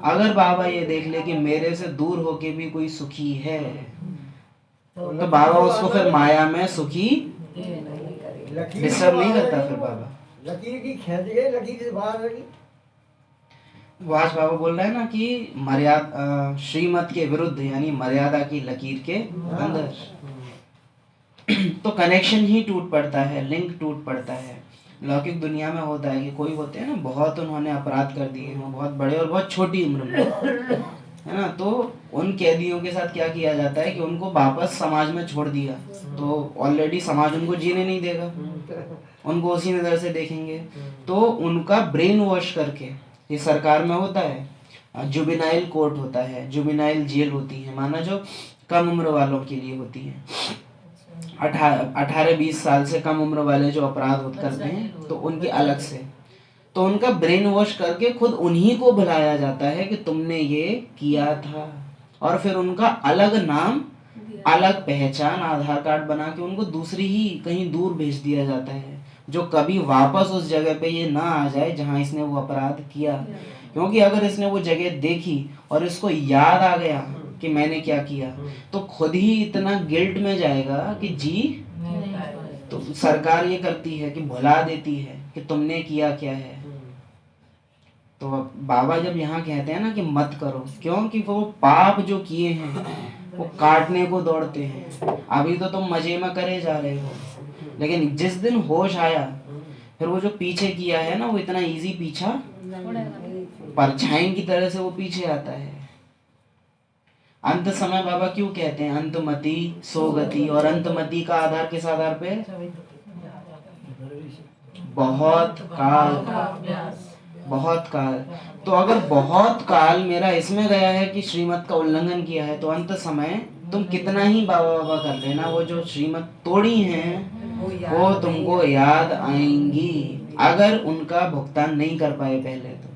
अगर बाबा ये देख ले कि मेरे से दूर होके भी कोई सुखी है, तो बाबा उसको फिर माया में सुखी लकीर डिस्टर्ब नहीं करता फिर बाबा। लकीर की खींच गई, लकीर से बाहर लगी। वाज बाबा बोल रहे हैं ना कि मर्यादा श्रीमत के विरुद्ध, यानी मर्यादा की लकीर के अंदर तो कनेक्शन ही टूट पड़ता है, लिंक टूट पड़ता है। लौकिक दुनिया में होता है कि कोई होते हैं ना, बहुत उन्होंने अपराध कर दिए हैं, बहुत बड़े और बहुत छोटी उम्र में, है ना, तो उन कैदियों के साथ क्या किया जाता है कि उनको वापस समाज में छोड़ दिया, तो ऑलरेडी समाज उनको जीने नहीं देगा, उनको उसी नज़र से देखेंगे, तो उनका ब्रेन वॉश करके, ये सरकार में होता है, जुबिनाइल कोर्ट होता है, जुबिनाइल जेल होती है, माना जो कम उम्र वालों के लिए होती है, 18-20 साल से कम उम्र वाले जो अपराध करते हैं तो उनकी अलग से, तो उनका ब्रेन वॉश करके खुद उन्हीं को बुलाया जाता है कि तुमने ये किया था, और फिर उनका अलग नाम, अलग पहचान, आधार कार्ड बना के उनको दूसरी ही कहीं दूर भेज दिया जाता है, जो कभी वापस उस जगह पे ये ना आ जाए जहां इसने वो अपराध किया। क्योंकि अगर इसने वो जगह देखी और इसको याद आ गया कि मैंने क्या किया, तो खुद ही इतना गिल्ट में जाएगा कि जी, तो सरकार ये करती है कि भुला देती है कि तुमने किया क्या है। तो बाबा जब यहाँ कहते हैं ना कि मत करो, क्योंकि वो पाप जो किए हैं वो काटने को दौड़ते हैं। अभी तो तुम मजे में करे जा रहे हो, लेकिन जिस दिन होश आया फिर वो जो पीछे किया है ना, वो इतना इजी पीछा, परछाई की तरह से वो पीछे आता है। अंत समय बाबा क्यों कहते हैं अंतमति सोगति, और अंतमति का आधार किस आधार पे? बहुत काल, बहुत काल। तो अगर बहुत काल मेरा इसमें गया है कि श्रीमत का उल्लंघन किया है, तो अंत समय तुम कितना ही बाबा बाबा कर लेना, वो जो श्रीमत तोड़ी हैं वो तुमको याद आएंगी। अगर उनका भुगतान नहीं कर पाए पहले, तो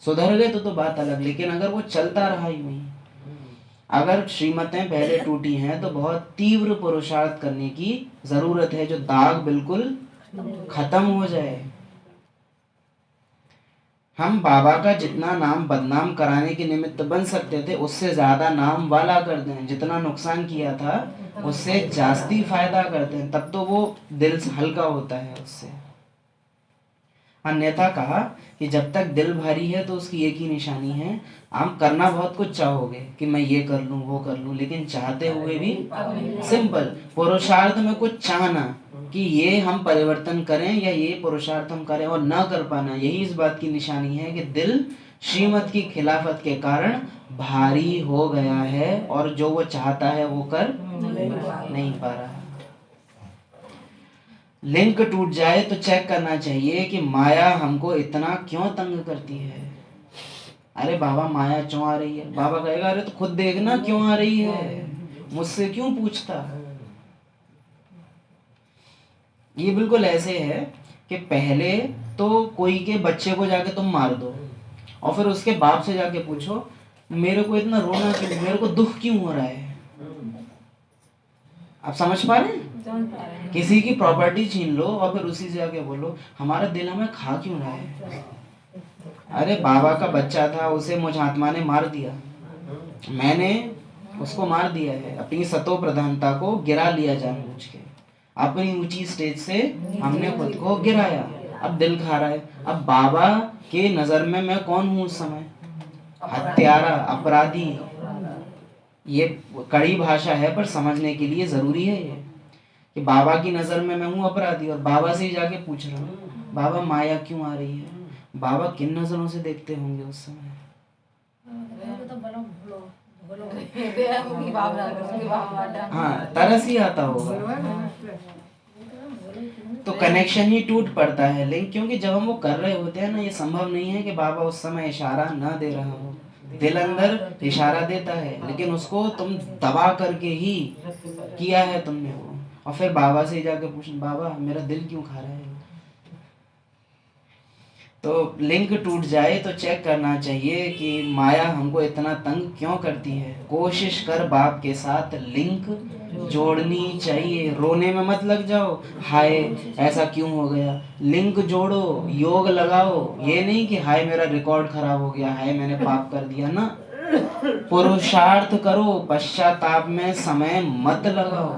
सुधर गए तो बात अलग, लेकिन अगर वो चलता रहा यूं ही, अगर श्रीमतें पहले टूटी हैं, तो बहुत तीव्र पुरुषार्थ करने की जरूरत है, जो दाग बिल्कुल खत्म हो जाए। हम बाबा का जितना नाम बदनाम कराने के निमित्त बन सकते थे, उससे ज्यादा नाम वाला कर दें। जितना नुकसान किया था उससे जास्ती फायदा करते हैं, तब तो वो दिल से हल्का होता है उससे। अन्यथा कहा कि जब तक दिल भारी है तो उसकी एक ही निशानी है, आप करना बहुत कुछ चाहोगे कि मैं ये कर लूं वो कर लूं, लेकिन चाहते हुए भी सिंपल पुरुषार्थ में कुछ चाहना कि ये हम परिवर्तन करें या ये पुरुषार्थ हम करें और ना कर पाना, यही इस बात की निशानी है कि दिल श्रीमत की खिलाफत के कारण भारी हो गया है और जो वो चाहता है वो कर नहीं पा रहा। लिंक टूट जाए तो चेक करना चाहिए कि माया हमको इतना क्यों तंग करती है। अरे बाबा माया क्यों आ रही है? बाबा कहेगा अरे तो खुद देखना क्यों आ रही है, मुझसे क्यों पूछता। ये बिल्कुल ऐसे है कि पहले तो कोई के बच्चे को जाके तुम मार दो और फिर उसके बाप से जाके पूछो मेरे को इतना रोना क्यों, मेरे को दुख क्यों हो रहा है। आप समझ पा रहे हैं? किसी की प्रॉपर्टी छीन लो और फिर उसी से जाके बोलो हमारा दिल हमें खा क्यों रहा है। अरे बाबा का बच्चा था, उसे मुझ आत्मा ने मार दिया, मैंने उसको मार दिया है, अपनी सतो प्रधानता को गिरा लिया जानबूझ के, अपनी ऊंची स्टेज से हमने खुद को गिराया, अब दिल खा रहा है। अब बाबा के नजर में मैं कौन हूँ उस समय? हत्यारा, अपराधी। ये कड़ी भाषा है पर समझने के लिए जरूरी है ये कि बाबा की नजर में मैं हूँ अपराधी, और बाबा से ही जाके पूछ रहा हूँ बाबा माया क्यों आ रही है। बाबा किन नजरों से देखते होंगे उस समय? हाँ, तरस ही आता होगा। तो कनेक्शन ही टूट पड़ता है लिंक, क्योंकि जब हम वो कर रहे होते हैं ना, ये संभव नहीं है कि बाबा उस समय इशारा ना दे रहा हो। दिल अंदर इशारा देता है, लेकिन उसको तुम दबा करके ही किया है तुमने वो, और फिर बाबा से जाके पूछना बाबा मेरा दिल क्यों खा रहा है। तो लिंक टूट जाए तो चेक करना चाहिए कि माया हमको इतना तंग क्यों करती है। कोशिश कर बाप के साथ लिंक जोड़नी चाहिए। रोने में मत लग जाओ, हाय ऐसा क्यों हो गया। लिंक जोड़ो, योग लगाओ। ये नहीं कि हाय मेरा रिकॉर्ड खराब हो गया, हाय मैंने पाप कर दिया ना। पुरुषार्थ करो, पश्चाताप में समय मत लगाओ।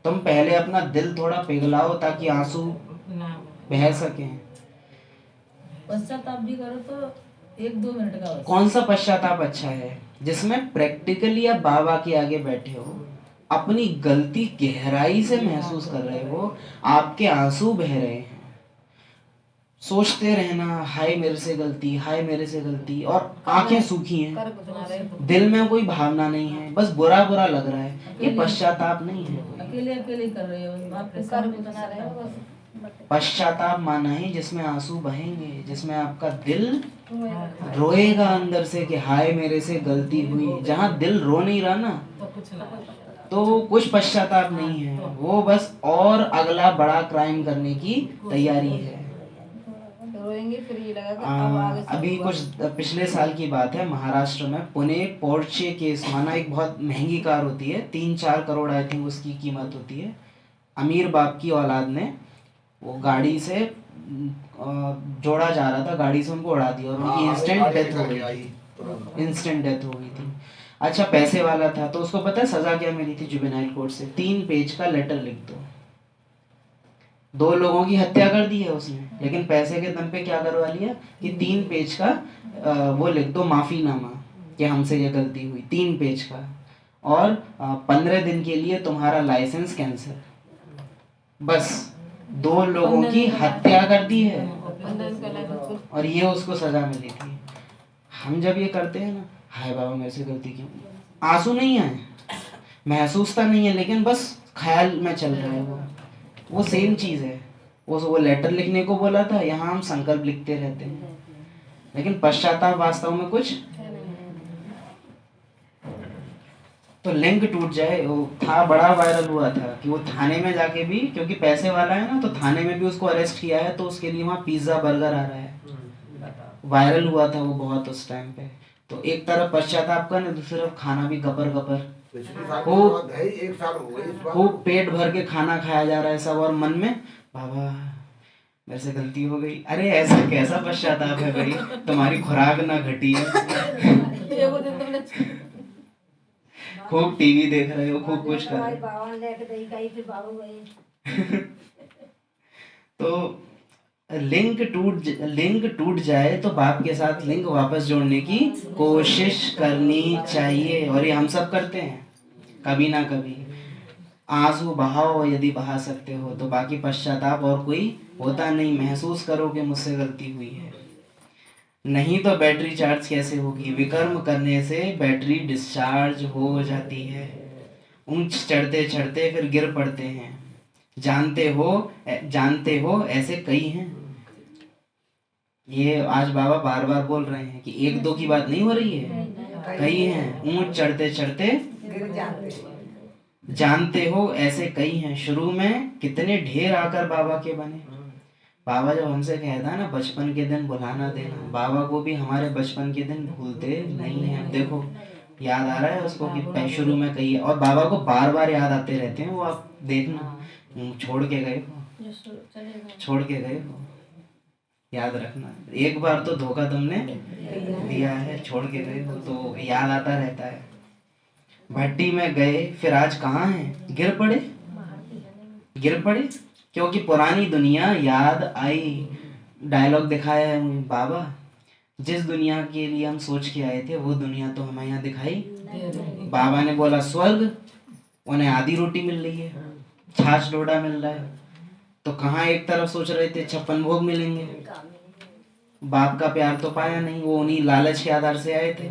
तुम पहले अपना दिल थोड़ा पिघलाओ ताकि आंसू बह सके। पश्चाताप भी करो तो 1-2 मिनट का बस। कौन सा पश्चाताप अच्छा है? जिसमें प्रैक्टिकली आप बाबा के आगे बैठे हो, अपनी गलती गहराई से महसूस कर रहे हो, आपके आंसू बह रहे हैं। सोचते रहना हाय मेरे से गलती, हाय मेरे से गलती, और आंखें सूखी हैं, कर कुछ ना रहे तो दिल में कोई भावना नहीं है, बस बुरा बुरा लग रहा है। ये पश्चाताप नहीं है। अकेले अकेले कर रहे हो, आपके कर सामने कुछ ना रहे पश्चाताप बस। पश्चाताप माना है जिसमें आंसू बहेंगे, जिसमें आपका दिल रोएगा अंदर से कि हाय मेरे से गलती हुई। जहाँ दिल रो नहीं रहा ना, तो कुछ पश्चाताप नहीं है, वो बस और अगला बड़ा क्राइम करने की तैयारी है। रोएंगे फिर ये लगा कि अब आगे से अभी हुआ। कुछ पिछले साल की बात है, महाराष्ट्र में पुणे पोर्चे केस, माना एक बहुत महंगी कार होती है, 3-4 करोड़ आई थिंक उसकी कीमत होती है। अमीर बाप की औलाद ने वो गाड़ी से जोड़ा जा रहा था, गाड़ी से उनको उड़ा दिया और उनकी इंस्टेंट डेथ हो गई थी। इंस्टेंट डेथ हो गई थी। अच्छा पैसे वाला था, तो उसको पता है सजा क्या मिली थी जुवेनाइल कोर्ट से? 3 पेज का लेटर लिख दो। 2 लोगों की हत्या कर दी है उसने, लेकिन पैसे के दम पे क्या करवा लिया कि 3 पेज का वो लिख दो माफीनामा कि हमसे ये गलती हुई, 3 पेज का, और 15 दिन के लिए तुम्हारा लाइसेंस कैंसिल। बस 2 लोगों की हत्या कर दी है और ये उसको सजा मिली थी। हम जब ये करते हैं ना, हाय बाबा मेरे से गलती क्यों, आंसू नहीं है, महसूसता नहीं है, लेकिन बस ख्याल में चल रहा है वो सेम चीज है। वो लेटर लिखने को बोला था, यहाँ हम संकल्प लिखते रहते हैं, लेकिन पश्चाताप वास्तव में कुछ तो लिंक टूट जाए। वो था, बड़ा वायरल हुआ था कि वो थाने में जाके भी, क्योंकि पैसे वाला है ना, तो थाने में भी उसको अरेस्ट किया है, तो उसके लिए वहाँ पिज्जा बर्गर आ रहा है। वायरल हुआ था वो बहुत उस टाइम पे। तो एक तरफ पश्चाताप का, दूसरी तरफ खाना भी गपर गपर, खूब पेट भर के खाना खाया जा रहा है सब, और मन में बाबा मेरे से गलती हो गई। अरे ऐसा कैसा पश्चाताप है भाई, तुम्हारी खुराक ना घटी है, एगो दिन तुमने खूब टीवी देख रहे हो, खूब कुछ कर रहे हो। तो लिंक टूट जाए तो बाप के साथ लिंक वापस जोड़ने की कोशिश करनी चाहिए, और ये हम सब करते हैं कभी ना कभी। आंसू बहाओ यदि बहा सकते हो तो, बाकी पश्चाताप और कोई होता नहीं। महसूस करो कि मुझसे गलती हुई है, नहीं तो बैटरी चार्ज कैसे होगी? विकर्म करने से बैटरी डिस्चार्ज हो जाती है। ऊंच चढ़ते चढ़ते फिर गिर पड़ते हैं, जानते हो ऐसे कई हैं। ये आज बाबा बार बार बोल रहे हैं कि 1-2 की बात नहीं हो रही है, कई हैं। ऊंच चढ़ते चढ़ते जानते हो ऐसे कई हैं। शुरू में कितने ढेर आकर बाबा के बने। बाबा जब हमसे कहता है ना बचपन के दिन भुलाना देना, बाबा को भी हमारे बचपन के दिन भूलते नहीं हैं। देखो याद आ रहा है उसको कि शुरू में कही है, और बाबा को बार बार याद आते रहते हैं वो, आप देखना। छोड़ के गए हो, याद रखना। एक बार तो धोखा तुमने दिया है, छोड़ के गए हो, तो याद आता रहता है। भट्टी में गए फिर आज कहाँ हैं? गिर पड़े क्योंकि पुरानी दुनिया याद आई। डायलॉग दिखाया है बाबा, जिस दुनिया के लिए हम सोच के आए थे वो दुनिया तो हमें यहाँ दिखाई। बाबा ने बोला स्वर्ग, उन्हें आधी रोटी मिल रही है, छाछ डोडा मिल रहा है, तो कहाँ एक तरफ सोच रहे थे 56 भोग मिलेंगे। बाप का प्यार तो पाया नहीं, वो उन्हीं लालच के आधार से आए थे।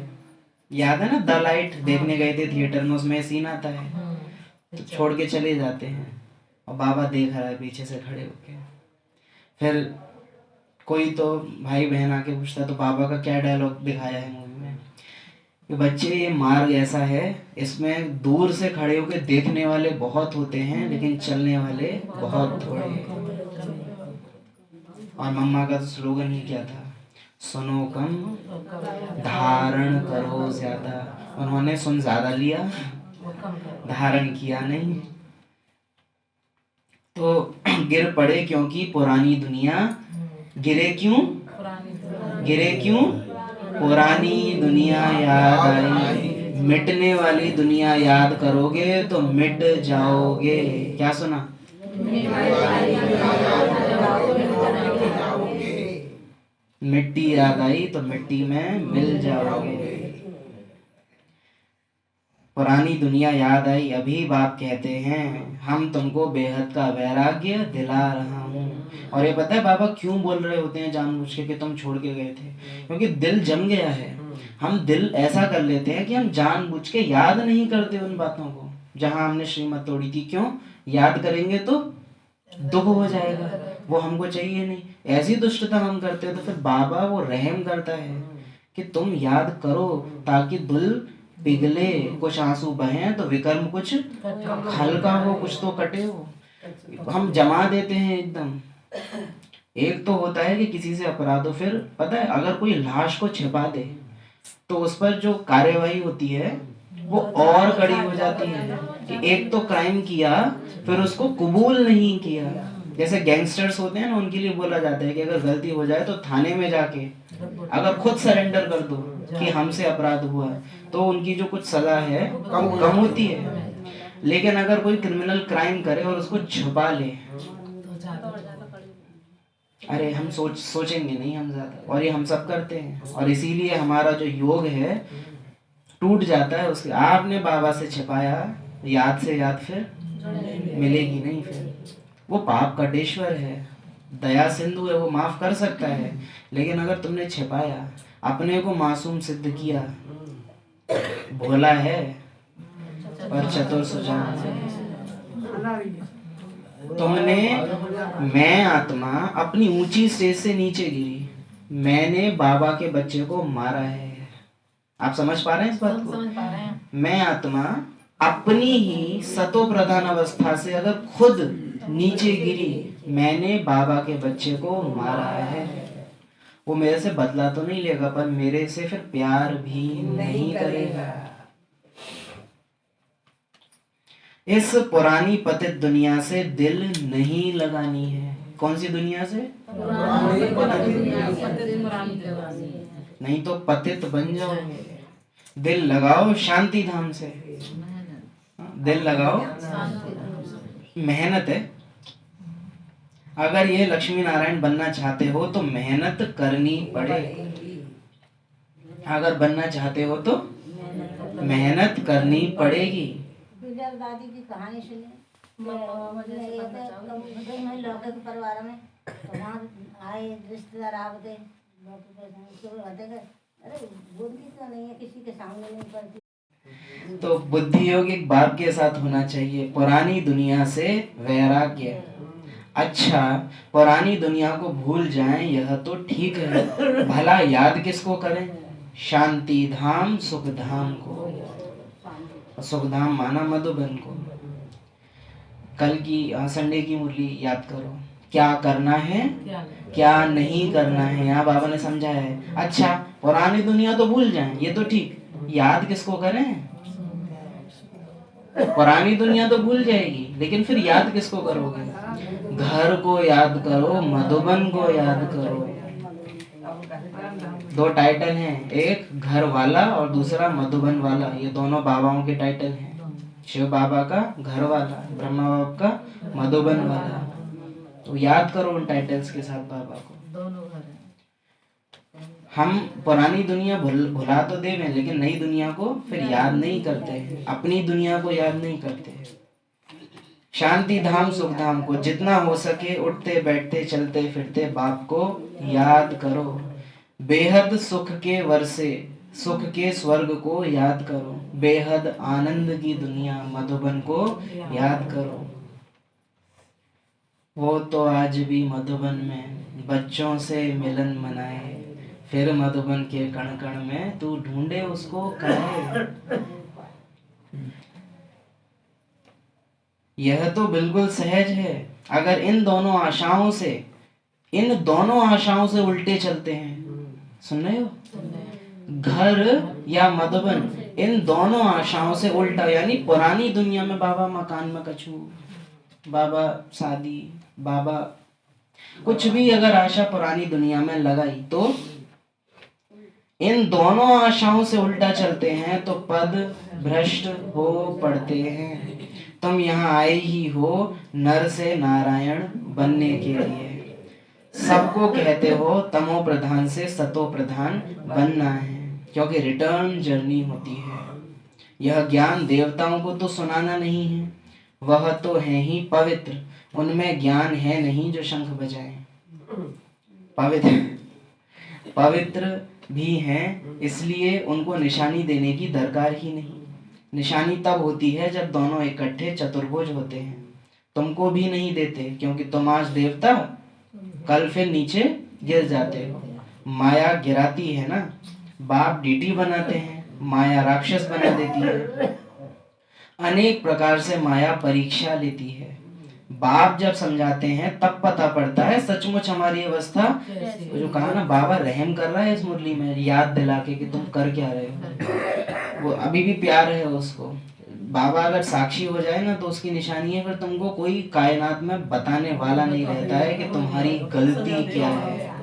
याद है ना द लाइट देखने गए थे थिएटर में, उसमें सीन आता है, तो छोड़ के चले जाते हैं और बाबा देख रहा है पीछे से खड़े होके। फिर कोई तो भाई बहन आके पूछता है तो बाबा का क्या डायलॉग दिखाया है मूवी में कि बच्चे ये मार्ग ऐसा है, इसमें दूर से खड़े होके देखने वाले बहुत होते हैं लेकिन चलने वाले बहुत थोड़े हैं। और मम्मा का तो स्लोगन ही क्या था, सुनो कम धारण करो ज्यादा। उन्होंने सुन ज्यादा लिया, धारण किया नहीं। तो गिर पड़े क्योंकि पुरानी दुनिया, गिरे क्यों, गिरे क्यों, पुरानी दुनिया याद आई। मिटने वाली दुनिया याद करोगे तो मिट जाओगे। क्या सुना, मिट्टी याद आई तो मिट्टी में मिल जाओगे। पुरानी दुनिया याद आई, अभी बाप कहते हैं हम तुमको बेहद का वैराग्य दिला रहा हूँ। और ये पता है बाबा क्यों बोल रहे होते हैं जानबूझ के कि तुम छोड़ के गए थे? क्योंकि दिल जम गया है। हम दिल ऐसा कर लेते हैं कि हम जानबूझ के याद नहीं करते उन बातों को जहां हमने श्रीमत तोड़ी थी। क्यों? याद करेंगे तो दुख हो जाएगा, वो हमको चाहिए नहीं। ऐसी दुष्टता हम करते हैं तो फिर बाबा वो रहम करता है कि तुम याद करो ताकि दिल पिघले, कुछ आंसू बहें तो विकर्म कुछ हल्का हो, कुछ तो कटे हो। हम जमा देते हैं एकदम। एक तो होता है कि किसी से अपराध हो, फिर पता है अगर कोई लाश को छिपा दे तो उस पर जो कार्यवाही होती है वो और कड़ी हो जाती है कि एक तो क्राइम किया फिर उसको कबूल नहीं किया। जैसे गैंगस्टर्स होते हैं ना, उनके लिए बोला जाता है कि अगर गलती हो जाए तो थाने में जाके अगर खुद सरेंडर कर दो कि हमसे अपराध हुआ, तो उनकी जो कुछ सजा है कम होती है। लेकिन अगर कोई क्रिमिनल क्राइम करे और उसको छुपा ले, अरे हम सोचेंगे नहीं हम ज्यादा, और ये हम सब करते हैं। और इसीलिए हमारा जो योग है टूट जाता है। उसके आपने बाबा से छिपाया, याद से याद फिर मिलेगी नहीं। फिर वो पाप कटेश्वर है, दया सिंधु है, वो माफ कर सकता है। लेकिन अगर तुमने छिपाया, अपने को मासूम सिद्ध किया, भोला है पर चतुर सुजान है। तुमने, मैं आत्मा अपनी ऊंची स्टेज से नीचे गिरी, मैंने बाबा के बच्चे को मारा है। आप समझ पा रहे हैं इस बात को? समझ पा रहे हैं। मैं आत्मा अपनी ही सतो प्रधान अवस्था से अगर खुद नीचे गिरी, मैंने बाबा के बच्चे को मारा है। वो मेरे से बदला तो नहीं लेगा, पर मेरे से फिर प्यार भी नहीं करेगा। इस पुरानी पतित दुनिया से दिल नहीं लगानी है। कौन सी दुनिया से? नहीं तो पतित बन जाओगे। दिल लगाओ शांति धाम से, दिल लगाओ। मेहनत है। अगर ये लक्ष्मी नारायण बनना चाहते हो तो मेहनत करनी पड़ेगी। अगर बनना चाहते हो तो मेहनत करनी पड़ेगी। दादी की कहानी सुनी लौके के परिवार में, तो वहाँ आए रिश्तेदार आते, अरे बुद्धि तो नहीं है, किसी के सामने नहीं पड़ती। तो बुद्धि योग एक बाप के साथ होना चाहिए। पुरानी दुनिया से वैराग्य। अच्छा, पुरानी दुनिया को भूल जाएं यह तो ठीक है, भला याद किसको करें? शांति धाम सुख धाम को। सुख धाम माना मधुबन को। कल की संडे की मुरली याद करो, क्या करना है क्या नहीं करना है, यहाँ बाबा ने समझाया है। अच्छा, पुरानी दुनिया तो भूल जाएं ये तो ठीक, याद किसको करें? पुरानी दुनिया तो भूल जाएगी, लेकिन फिर याद किसको करोगे? घर को याद करो, मधुबन को याद करो। दो टाइटल हैं, एक घर वाला और दूसरा मधुबन वाला। ये दोनों बाबाओं के टाइटल हैं। शिव बाबा का घर वाला, ब्रह्मा बाबा का मधुबन वाला। तो याद करो उन टाइटल्स के साथ बाबा को। हम पुरानी दुनिया भुला तो देवें, लेकिन नई दुनिया को फिर याद नहीं करते, अपनी दुनिया को याद नहीं करते। शांति धाम सुख धाम को जितना हो सके उठते बैठते चलते फिरते बाप को याद करो। बेहद सुख के वर्षे, सुख के स्वर्ग को याद करो। बेहद आनंद की दुनिया मधुबन को याद करो। वो तो आज भी मधुबन में बच्चों से मिलन मनाए, फिर मधुबन के कण कण में तू ढूंढे उसको काहे। यह तो बिल्कुल सहज है। अगर इन दोनों आशाओं से, इन दोनों आशाओं से उल्टे चलते हैं। सुन रहे हो? घर या मधुबन, इन दोनों आशाओं से उल्टा, यानी पुरानी दुनिया में बाबा मकान में कछू, बाबा शादी, बाबा कुछ भी अगर आशा पुरानी दुनिया में लगाई तो इन दोनों आशाओं से उल्टा चलते हैं तो पद भ्रष्ट हो पड़ते हैं। तुम यहाँ आए ही हो नर से नारायण बनने के लिए। सबको कहते हो तमो प्रधान से सतो प्रधान बनना है, क्योंकि रिटर्न जर्नी होती है। यह ज्ञान देवताओं को तो सुनाना नहीं है, वह तो है ही पवित्र, उनमें ज्ञान है नहीं जो शंख बजाए। पवित्र भी हैं, इसलिए उनको निशानी देने की दरकार ही नहीं। निशानी तब होती है जब दोनों इकट्ठे चतुर्भुज होते हैं। तुमको भी नहीं देते, क्योंकि तुम आज देवता, कल फिर नीचे गिर जाते हो। माया गिराती है ना, बाप डीटी बनाते हैं, माया राक्षस बना देती है। अनेक प्रकार से माया परीक्षा लेती है। बाप जब समझाते हैं तब पता पड़ता है सचमुच हमारी अवस्था। जो कहा ना बाबा रहम कर रहा है इस मुरली में, याद दिला के कि तुम कर क्या रहे हो। वो अभी भी प्यार है उसको। बाबा अगर साक्षी हो जाए ना तो उसकी निशानी है, फिर तुमको कोई कायनात में बताने वाला नहीं रहता है कि तुम्हारी गलती क्या है।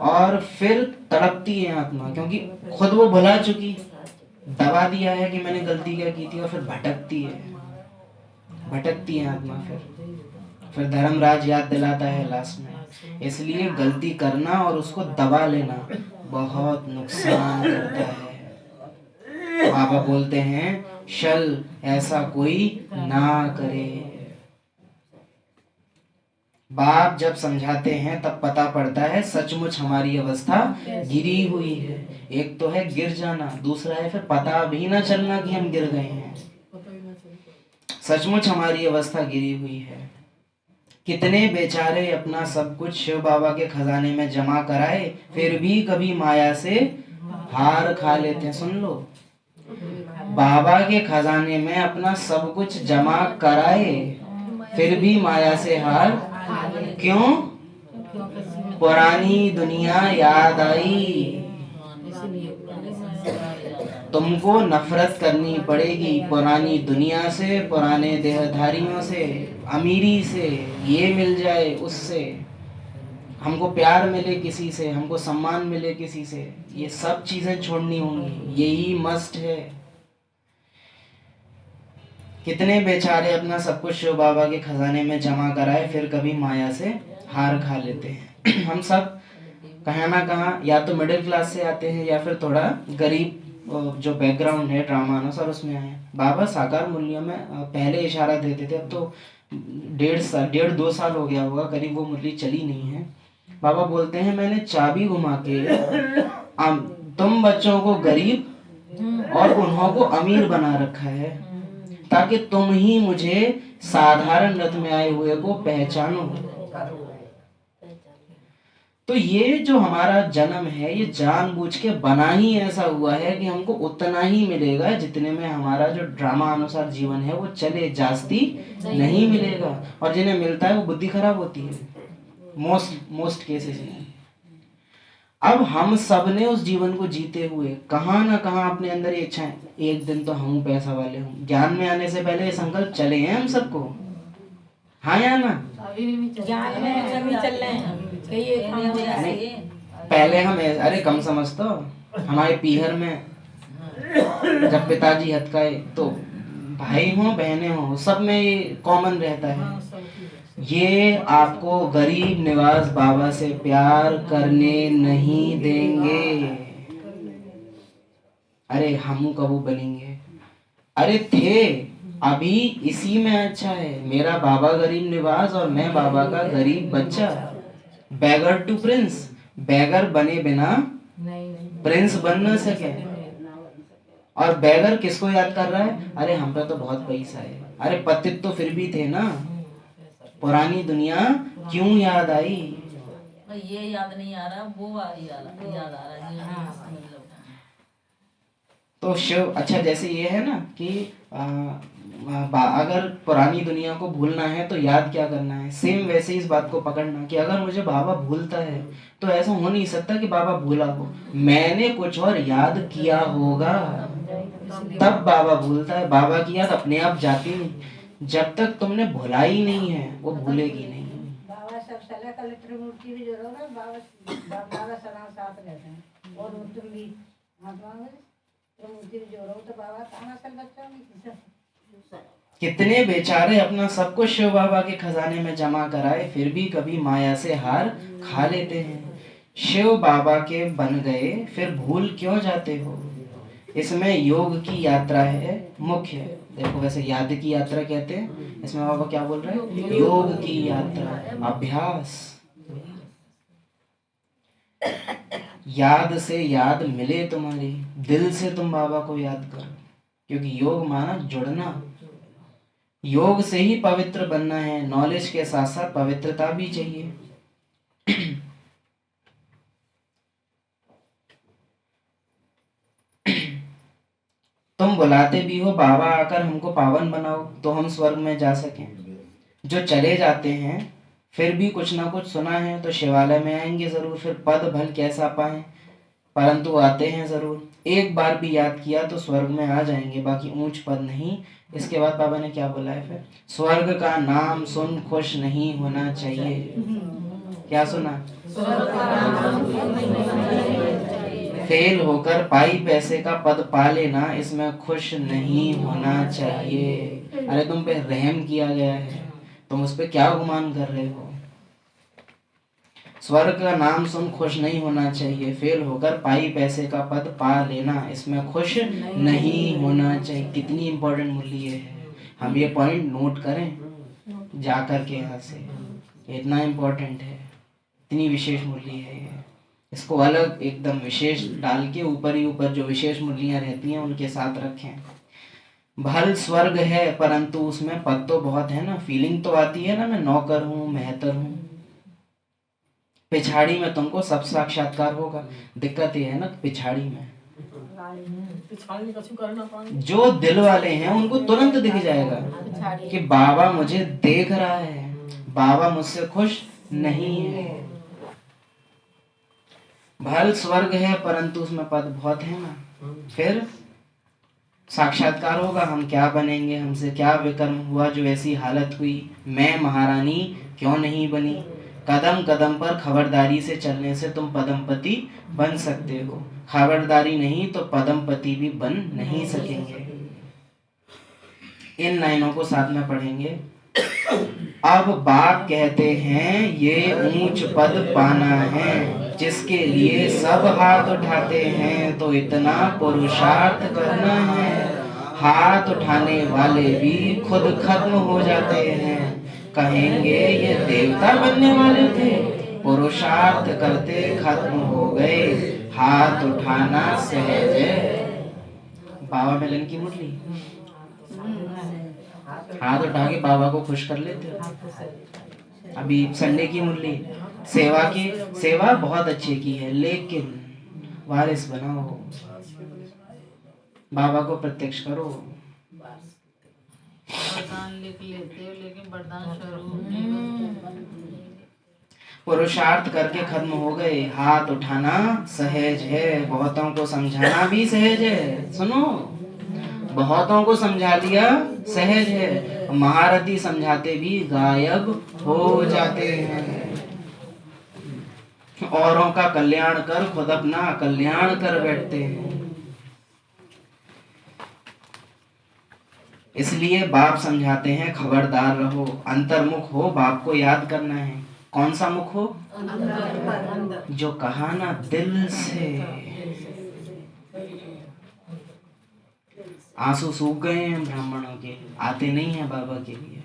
और फिर तड़पती है आत्मा, क्योंकि खुद वो भुला चुकी, दबा दिया है कि मैंने गलती क्या की थी, और फिर भटकती है आत्मा। फिर धर्मराज याद दिलाता है लास्ट में। इसलिए गलती करना और उसको दबा लेना बहुत नुकसान करता है। बाबा बोलते हैं शल ऐसा कोई ना करे। बाप जब समझाते हैं तब पता पड़ता है सचमुच हमारी अवस्था गिरी हुई है। एक तो है गिर जाना, दूसरा है फिर पता भी ना चलना कि हम गिर गए हैं। सचमुच हमारी अवस्था गिरी हुई है। कितने बेचारे अपना सब कुछ शिव बाबा के खजाने में जमा कराए, फिर भी कभी माया से हार खा लेते हैं। सुन लो, बाबा के खजाने में अपना सब कुछ जमा कराए, फिर भी माया से हार क्यों? पुरानी दुनिया याद आई। तुमको नफरत करनी पड़ेगी पुरानी दुनिया से, पुराने देहधारियों से, अमीरी से, ये मिल जाए उससे, हमको प्यार मिले किसी से, हमको सम्मान मिले किसी से, ये सब चीजें छोड़नी होंगी। यही मस्ट है। कितने बेचारे अपना सब कुछ शिव बाबा के खजाने में जमा कराए, फिर कभी माया से हार खा लेते हैं। हम सब कहाँ ना कहाँ या तो मिडिल क्लास से आते हैं या फिर थोड़ा गरीब जो बैकग्राउंड है ड्रामा अनुसार उसमें आए। बाबा साकार मुरलियों में पहले इशारा देते थे, अब तो 1.5-2 साल हो गया होगा करीब वो मुरली चली नहीं है। बाबा बोलते हैं मैंने चाबी घुमा के तुम बच्चों को गरीब और उन्हों को अमीर बना रखा है, ताकि तुम ही मुझे साधारण रथ में आए हुए को पहचानो। तो ये जो हमारा जन्म है ये जानबूझ के बना ही ऐसा हुआ है कि हमको उतना ही मिलेगा जितने में हमारा जो ड्रामा अनुसार जीवन है वो चले, जास्ती नहीं मिलेगा। और जिन्हें मिलता है वो बुद्धि खराब होती है मोस्ट केसेस में। अब हम सब ने उस जीवन को जीते हुए कहाँ ना कहाँ अपने अंदर ये इच्छा है एक दिन तो हम पैसा वाले हूँ। ज्ञान में आने से पहले ये संकल्प चले हैं हम सबको, हाँ या ना? ज्ञान में अभी चल रहे हैं कि ये काम हो जाए। पहले हम अरे कम समझते हो, हमारे पीहर में जब पिताजी हत्काए तो भाई हो बहने हो सब में ये कॉमन रहता है। ये आपको गरीब निवास बाबा से प्यार करने नहीं देंगे। अरे हम कब बनेंगे? अरे थे, अभी इसी में अच्छा है। मेरा बाबा गरीब निवास और मैं बाबा का गरीब बच्चा। बैगर टू प्रिंस, बैगर बने बिना प्रिंस बन न सके। और बैगर किसको याद कर रहा है? अरे हम पे तो बहुत पैसा है। अरे पतित तो फिर भी थे ना। पुरानी दुनिया क्यों याद आई? ये याद नहीं आ रहा, वो याद आ रहा है। तो शिव अच्छा जैसे ये है ना कि अगर पुरानी दुनिया को भूलना है तो याद क्या करना है, सेम वैसे ही इस बात को पकड़ना कि अगर मुझे बाबा भूलता है तो ऐसा हो नहीं सकता कि बाबा भूला हो, मैंने कुछ और याद किया होगा तब बाबा भूलता है। बाबा की याद अपने आप जाती नहीं, जब तक तुमने भुला ही नहीं है वो भूलेगी नहीं। बाबा सब सलाह कलेक्टर मूर्ति भी जोड़ो ना, बाबा सलाम साथ रहते हैं और तुम भी महात्मा में मूर्ति भी जोड़ो तो बाबा कहाँ सल बच्चा नहीं। कितने बेचारे अपना सब कुछ शिव बाबा के खजाने में जमा कराए फिर भी कभी माया से हार खा लेते हैं। शिव बाबा के बन गए फिर भूल क्यों जाते हो। इसमें योग की यात्रा है मुख्य। देखो वैसे याद की यात्रा कहते हैं, इसमें बाबा क्या बोल रहे हैं, योग की यात्रा, अभ्यास। याद से याद मिले तुम्हारी, दिल से तुम बाबा को याद करो, क्योंकि योग माना जुड़ना। योग से ही पवित्र बनना है, नॉलेज के साथ साथ पवित्रता भी चाहिए। तुम बुलाते भी हो बाबा आकर हमको पावन बनाओ तो हम स्वर्ग में जा सकें। जो चले जाते हैं फिर भी कुछ ना कुछ सुना है तो शिवालय में आएंगे जरूर, फिर पद भल कैसा पाएं परंतु आते हैं जरूर। एक बार भी याद किया तो स्वर्ग में आ जाएंगे, बाकी ऊंच पद नहीं। इसके बाद बाबा ने क्या बोला है फिर, स्वर्ग का नाम सुन खुश नहीं होना चाहिए। क्या सुना, फेल होकर पाई पैसे का पद पा लेना, इसमें खुश नहीं होना चाहिए। अरे तुम पे रहम किया गया है, तुम उस पे क्या गुमान कर रहे हो। स्वर्ग का नाम सुन खुश नहीं होना चाहिए, फेल होकर पाई पैसे का पद पा लेना, इसमें खुश नहीं होना चाहिए। कितनी इंपॉर्टेंट मूल्य है, हम ये पॉइंट नोट करें जा कर के यहाँ से, इतना इंपॉर्टेंट है, इतनी विशेष मूल्य है ये। इसको अलग एकदम विशेष डाल के ऊपर ही ऊपर जो विशेष मूल्यें रहती हैं उनके साथ रखें। भल स्वर्ग है परंतु उसमें पद तो बहुत है ना, फीलिंग तो आती है ना, मैं नौकर हूँ मेहतर हूँ। पिछाड़ी में तुमको सब साक्षात्कार होगा, दिक्कत ये है ना पिछाड़ी में जो दिल वाले हैं उनको तुरंत दिख जाएगा कि बाबा मुझे देख रहा है, बाबा मुझसे खुश नहीं है। भल स्वर्ग है परंतु उसमें पद बहुत है ना, फिर साक्षात्कार होगा, हम क्या बनेंगे, हमसे क्या विकर्म हुआ जो ऐसी हालत हुई, मैं महारानी क्यों नहीं बनी। कदम कदम पर खबरदारी से चलने से तुम पदमपति बन सकते हो, खबरदारी नहीं तो पदमपति भी बन नहीं सकेंगे। इन लाइनों को साथ में पढ़ेंगे। अब बाप कहते हैं ये ऊंच पद पाना है, जिसके लिए सब हाथ उठाते हैं तो इतना पुरुषार्थ करना है। हाथ उठाने वाले भी खुद खत्म हो जाते हैं, कहेंगे ये देवता बनने वाले थे, पुरुषार्थ करते खत्म हो गए, हाथ उठाना सहज है। बाबा मिलन की मुरली, हाथ उठा के बाबा को खुश कर लेते हो। अभी संडे की मुरली, सेवा की, सेवा बहुत अच्छे की है लेकिन वारिस बनाओ, बाबा को प्रत्यक्ष करो। वरदान लिख लेते हो लेकिन वरदान स्वरूप नहीं। पुरुषार्थ करके खत्म हो गए, हाथ उठाना सहज है, बहुतों को समझाना भी सहज है। सुनो, बहुतों को समझा दिया सहज है, महारथी समझाते भी गायब हो जाते हैं। औरों का कल्याण कर खुद अपना कल्याण कर बैठते हैं। इसलिए बाप समझाते हैं खबरदार रहो, अंतर्मुख हो, बाप को याद करना है। कौन सा मुख हो, जो कहा ना दिल से। आंसू सूख गए हैं ब्राह्मणों के, आते नहीं है बाबा के लिए।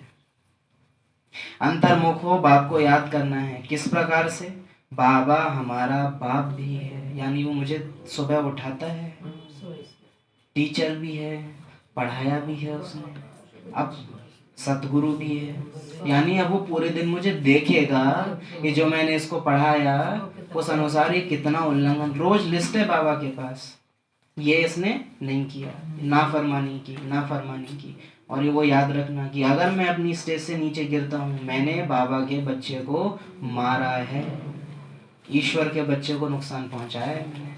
अंतर्मुख हो, बाप को याद करना है। किस प्रकार से, बाबा हमारा बाप भी है, यानी वो मुझे सुबह उठाता है, टीचर भी है, पढ़ाया भी है उसने, अब सतगुरु भी है, यानी अब वो पूरे दिन मुझे देखेगा कि जो मैंने इसको पढ़ाया उस अनुसार ये कितना उल्लंघन। रोज लिस्ट है बाबा के पास, ये इसने नहीं किया, नाफरमानी की, नाफरमानी की। और ये वो याद रखना कि अगर मैं अपनी स्टेज से नीचे गिरता हूँ, मैंने बाबा के बच्चे को मारा है, ईश्वर के बच्चे को नुकसान पहुंचाया है मैंने।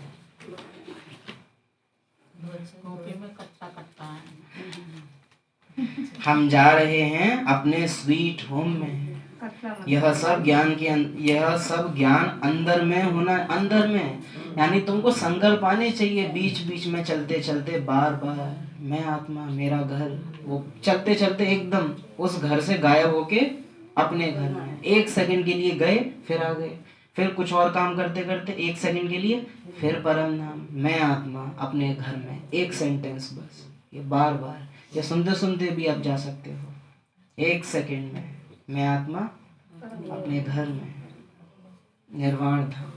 हम जा रहे हैं अपने स्वीट होम में। यह सब ज्ञान अंदर में होना, अंदर में, यानी तुमको संकल्प आने चाहिए बीच बीच में, चलते चलते बार बार मैं आत्मा मेरा घर, वो चलते चलते एकदम उस घर से गायब होके अपने घर में 1 सेकंड के लिए गए, फिर आ गए, फिर कुछ और काम करते करते 1 सेकंड के लिए फिर परम नाम मैं आत्मा अपने घर में, 1 सेंटेंस बस, ये बार बार, ये सुनते सुनते भी आप जा सकते हो। 1 सेकंड में मैं आत्मा अपने घर में, निर्वाण धाम।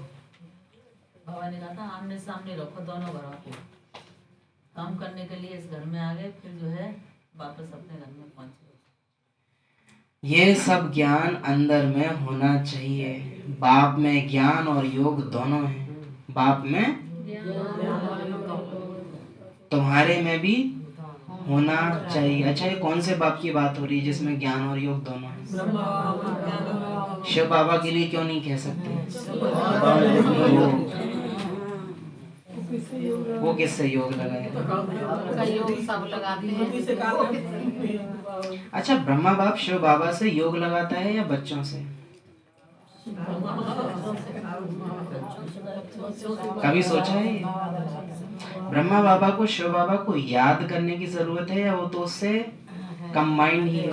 बाबा ने कहा था आमने सामने रखो दोनों घरों को, काम करने के लिए इस घर में आ गए, फिर जो है वापस अपने घर में पहुंचे। ये सब ज्ञान अंदर में होना चाहिए। बाप में ज्ञान और योग दोनों है। बाप में, तुम्हारे में भी होना चाहिए। अच्छा, ये कौन से बाप की बात हो रही है जिसमें ज्ञान और योग दोनों है? शिव बाबा के लिए क्यों नहीं कह सकते? वो किससे योग लगाए? अच्छा, ब्रह्मा बाप शिव बाबा से योग लगाता है या बच्चों से? कभी सोचा है ये? ब्रह्मा बाबा को शिव बाबा को याद करने की जरूरत है या वो तो उससे कंबाइंड ही है?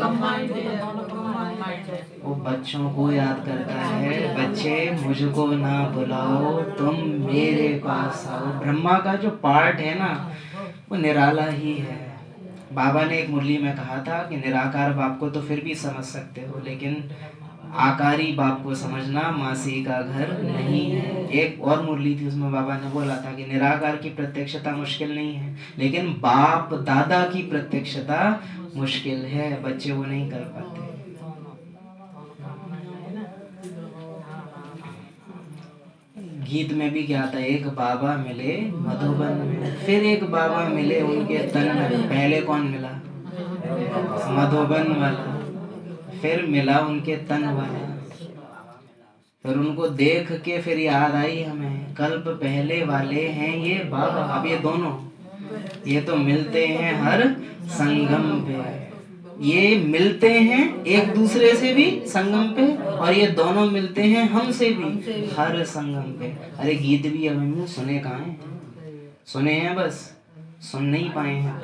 वो बच्चों को याद करता है, बच्चे मुझको ना बुलाओ, तुम मेरे पास आओ। ब्रह्मा का जो पार्ट है ना, वो निराला ही है। बाबा ने एक मुरली में कहा था कि निराकार बाप को तो फिर भी समझ सकते हो, लेकिन आकारी बाप को समझना मासी का घर नहीं है। एक और मुरली थी, उसमें बाबा ने बोला था कि निराकार की प्रत्यक्षता मुश्किल नहीं है, लेकिन बाप दादा की प्रत्यक्षता मुश्किल है। बच्चे वो नहीं कर पाते। गीत में भी क्या था? एक बाबा मिले मधुबन में, फिर एक बाबा मिले उनके तन में। पहले कौन मिला? मधुबन वाला, फिर मिला उनके तन वाला। फिर उनको देख के फिर याद आई हमें, कल्प पहले वाले हैं ये बाबा। अब ये दोनों, ये तो मिलते हैं हर संगम पे। ये मिलते हैं एक दूसरे से भी संगम पे, और ये दोनों मिलते हैं हमसे भी हर संगम पे। अरे गीत भी हमने सुने कहाँ हैं? सुने हैं, बस सुन नहीं पाए हैं,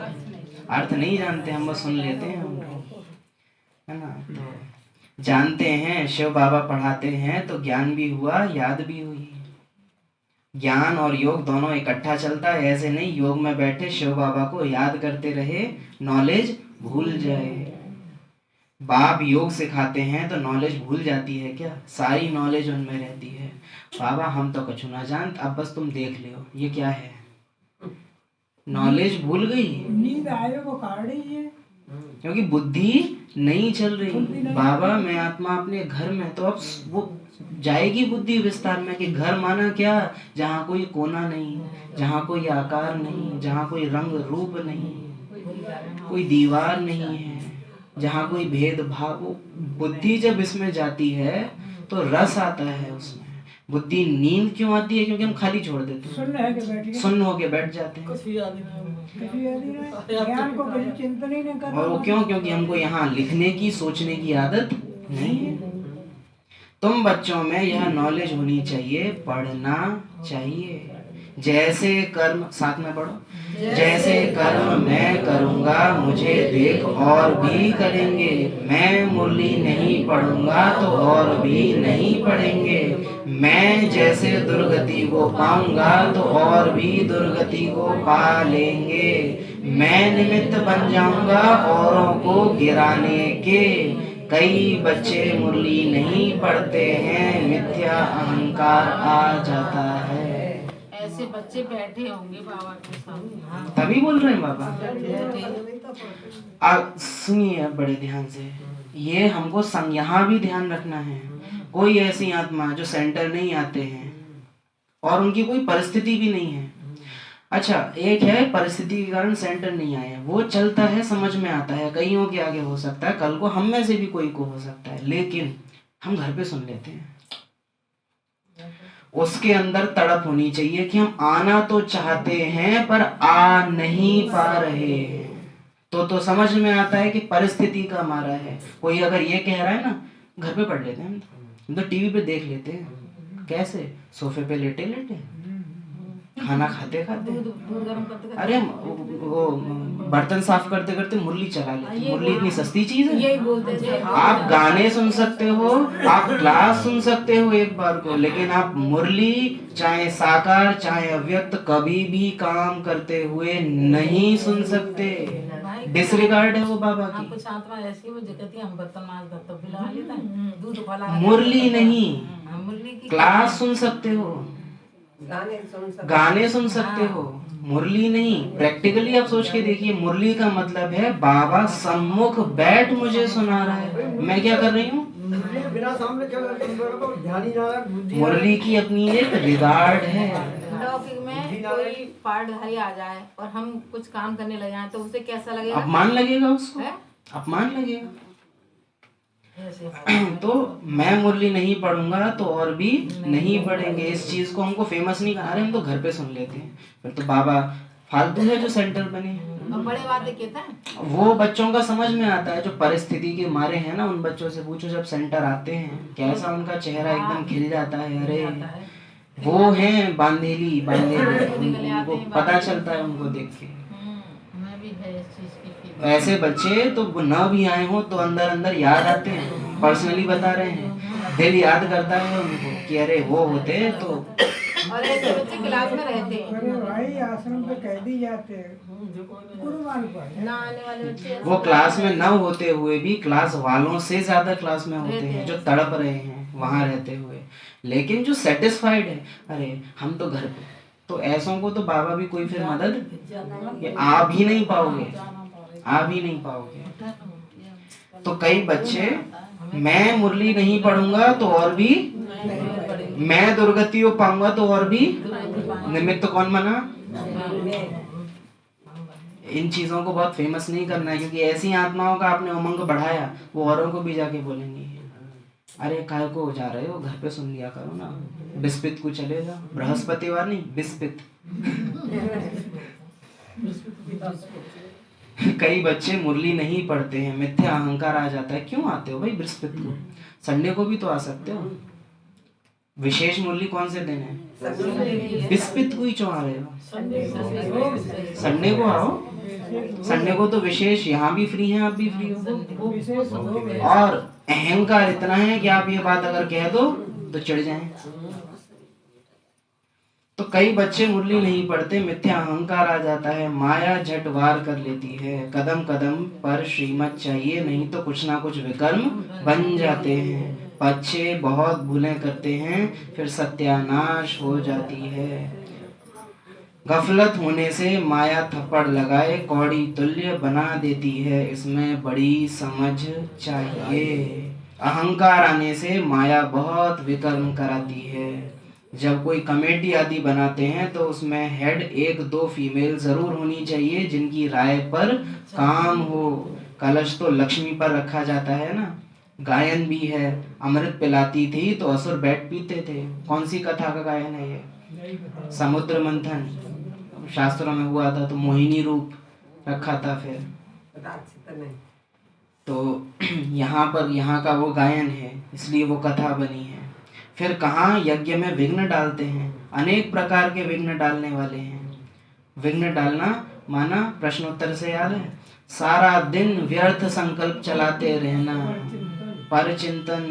अर्थ नहीं जानते हम, बस सुन लेते हैं उनको, है ना। तो जानते हैं शिव बाबा पढ़ाते हैं तो ज्ञान भी हुआ, याद भी हुई। ज्ञान और योग दोनों इकट्ठा चलता है। ऐसे नहीं योग में बैठे शिव बाबा को याद करते रहे, नॉलेज भूल जाए। बाप योग सिखाते हैं तो नॉलेज भूल जाती है क्या? सारी नॉलेज उनमें रहती है। बाबा हम तो कछु ना जानत, अब बस तुम देख लियो ये क्या है। नॉलेज भूल गई, नींद आए वो काट रही है, क्योंकि बुद्धि नहीं चल रही। बाबा मैं आत्मा अपने घर में, तो अब वो जाएगी बुद्धि विस्तार में कि घर माना क्या? जहाँ कोई कोना नहीं, जहाँ कोई आकार नहीं, जहाँ कोई रंग रूप नहीं, कोई दीवार नहीं है, जहाँ कोई भेदभाव। बुद्धि जब इसमें जाती है तो रस आता है उसमें। बुद्धि नींद क्यों आती है? क्योंकि हम खाली छोड़ देते हैं, सुन्न होके बैठ जाते हैं, ज्ञान को कभी चिंतन ही नहीं कर। और वो क्यों? क्योंकि हमको यहाँ लिखने की, सोचने की आदत नहीं है। तुम बच्चों में यह नॉलेज होनी चाहिए, पढ़ना चाहिए। जैसे कर्म, साथ में पढ़ो, जैसे कर्म मैं करूँगा मुझे देख और भी करेंगे। मैं मुरली नहीं पढ़ूंगा तो और भी नहीं पढ़ेंगे। मैं जैसे दुर्गति को पाऊंगा तो और भी दुर्गति को पा लेंगे। मैं निमित्त बन जाऊंगा औरों को गिराने के। कई बच्चे मुरली नहीं पढ़ते हैं, मिथ्या अहंकार आ जाता है। ऐसे बच्चे बैठे होंगे बाबा के सामने, तभी बोल रहे हैं बाबा। सुनिए बड़े ध्यान से, ये हमको यहाँ भी ध्यान रखना है। कोई ऐसी आत्मा जो सेंटर नहीं आते हैं और उनकी कोई परिस्थिति भी नहीं है, अच्छा, एक है परिस्थिति के कारण सेंटर नहीं आए, वो चलता है, समझ में आता है, कईयों के आगे हो सकता है, कल को हम में से भी कोई को हो सकता है, लेकिन हम घर पे सुन लेते हैं। उसके अंदर तड़प होनी चाहिए कि हम आना तो चाहते हैं पर आ नहीं पा रहे हैं। तो समझ में आता है कि परिस्थिति का हमारा है। कोई अगर ये कह रहा है ना, घर पे पढ़ लेते हैं, हम तो टीवी पे देख लेते हैं। कैसे? सोफे पे लेटे लेटे, खाना खाते खाते, दूध गर्म करते अरे वो बर्तन साफ करते करते मुरली चला लेते। मुरली इतनी सस्ती चीज है। यही बोलते थे। आप गाने सुन सकते हो, आप क्लास सुन सकते हो एक बार को, लेकिन आप मुरली चाहे साकार चाहे अव्यक्त कभी भी काम करते हुए नहीं सुन सकते। डिसरिगार्ड है वो बाबा की। कुछ आत्मा ऐसी वो जो कहती है हम बर्तन मांज कर तब भी लगा लेता है दूध फला मुरली नहीं, मुरली की क्लास सुन सकते हो, गाने सुन सकते हो, मुरली नहीं। प्रैक्टिकली आप सोच के देखिए, मुरली का मतलब है बाबा सम्मुख बैठ मुझे सुना रहा है, मैं क्या कर रही हूँ? बिना सामने चल रहा, ध्यान ही ना लगा, बुद्धि मुरली की अपनी एक रिगार्ड है। लौकिक में कोई पाठधारी आ जाए और हम कुछ काम करने लगे हैं तो उसे कैसा लगेगा? अपमान लगेगा उसको, है? अपमान लगेगा। तो मैं मुरली नहीं पढ़ूंगा तो और भी नहीं पढ़ेंगे। इस चीज को हमको फेमस नहीं करा रहे, हम तो घर पे सुन लेते हैं। फिर तो बाबा फालतू है जो सेंटर बने हैं। और बड़े बातें कहता है वो बच्चों का समझ में आता है जो परिस्थिति के मारे हैं ना, उन बच्चों से पूछो जब सेंटर आते हैं कैसा उनका चेहरा एकदम खिल जाता है। अरे वो हैं बांधेली उनको पता चलता है उनको देख के। मैं भी है इस चीज की ऐसे बच्चे तो न भी आए हो तो अंदर अंदर याद आते हैं। पर्सनली बता रहे हैं, दिल याद करता है उनको कि अरे वो होते तो। और ऐसे बच्चे क्लास में रहते हैं, अरे भाई आश्रम पे कैदी जाते हैं, कुर्बान पर ना आने वाले बच्चे वो क्लास में न होते हुए भी क्लास वालों से ज्यादा क्लास में होते हैं जो तड़प रहे हैं वहां रहते हुए, लेकिन जो सेटिस्फाइड है अरे हम तो घर पे। तो ऐसों को तो बाबा भी कोई फिर मदद आप ही नहीं पाओगे, आप ही नहीं पाओगे। तो कई बच्चे मैं मुरली नहीं पढ़ूंगा तो और भी, मैं दुर्गति हो पाऊंगा तो और भी निमित्त कौन बना। इन चीजों को बहुत फेमस नहीं करना है, क्योंकि ऐसी आत्माओं का आपने उमंग बढ़ाया वो औरों को भी जाके बोलेंगे अरे काय को जा रहे हो, घर पे सुन लिया करो ना, बिस्पित को चलेगा। बृहस्पतिवार नहीं, बिस्पित। कई बच्चे मुरली नहीं पढ़ते हैं, मिथ्या अहंकार आ जाता है। क्यों आते हो भाई बृहस्पति को? संडे को भी तो आ सकते हो। विशेष मुरली कौन से दिन है? बिस्पित को ही क्यों आ रहे हो? संडे को आओ, संडे को तो विशेष यहाँ भी फ्री हैं, आप भी फ्री हो। और अहंकार इतना है कि आप ये बात अगर कह दो तो चढ़ जाएं। तो कई बच्चे मुरली नहीं पढ़ते, मिथ्या अहंकार आ जाता है, माया झट वार कर लेती है। कदम कदम पर श्रीमत चाहिए, नहीं तो कुछ ना कुछ विकर्म बन जाते हैं। बच्चे बहुत भूलें करते हैं, फिर सत्यानाश हो जाती है। गफलत होने से माया थप्पड़ लगाए, कौड़ी तुल्य बना देती है, इसमें बड़ी समझ चाहिए। अहंकार आने से माया बहुत विकर्म कराती है। जब कोई कमेटी आदि बनाते हैं तो उसमें हेड एक दो फीमेल जरूर होनी चाहिए जिनकी राय पर काम हो। कलश तो लक्ष्मी पर रखा जाता है ना। गायन भी है, अमृत पिलाती थी तो असुर बैठ पीते थे। कौन सी कथा का गायन है ये? समुद्र मंथन शास्त्रों में हुआ था तो मोहिनी रूप रखा था। फिर तो यहाँ का वो गायन है, इसलिए वो कथा बनी है। फिर कहाँ यज्ञ में विघ्न डालते हैं, अनेक प्रकार के विघ्न डालने वाले हैं। विघ्न डालना माना प्रश्नोत्तर से याद है, सारा दिन व्यर्थ संकल्प चलाते रहना, पर चिंतन।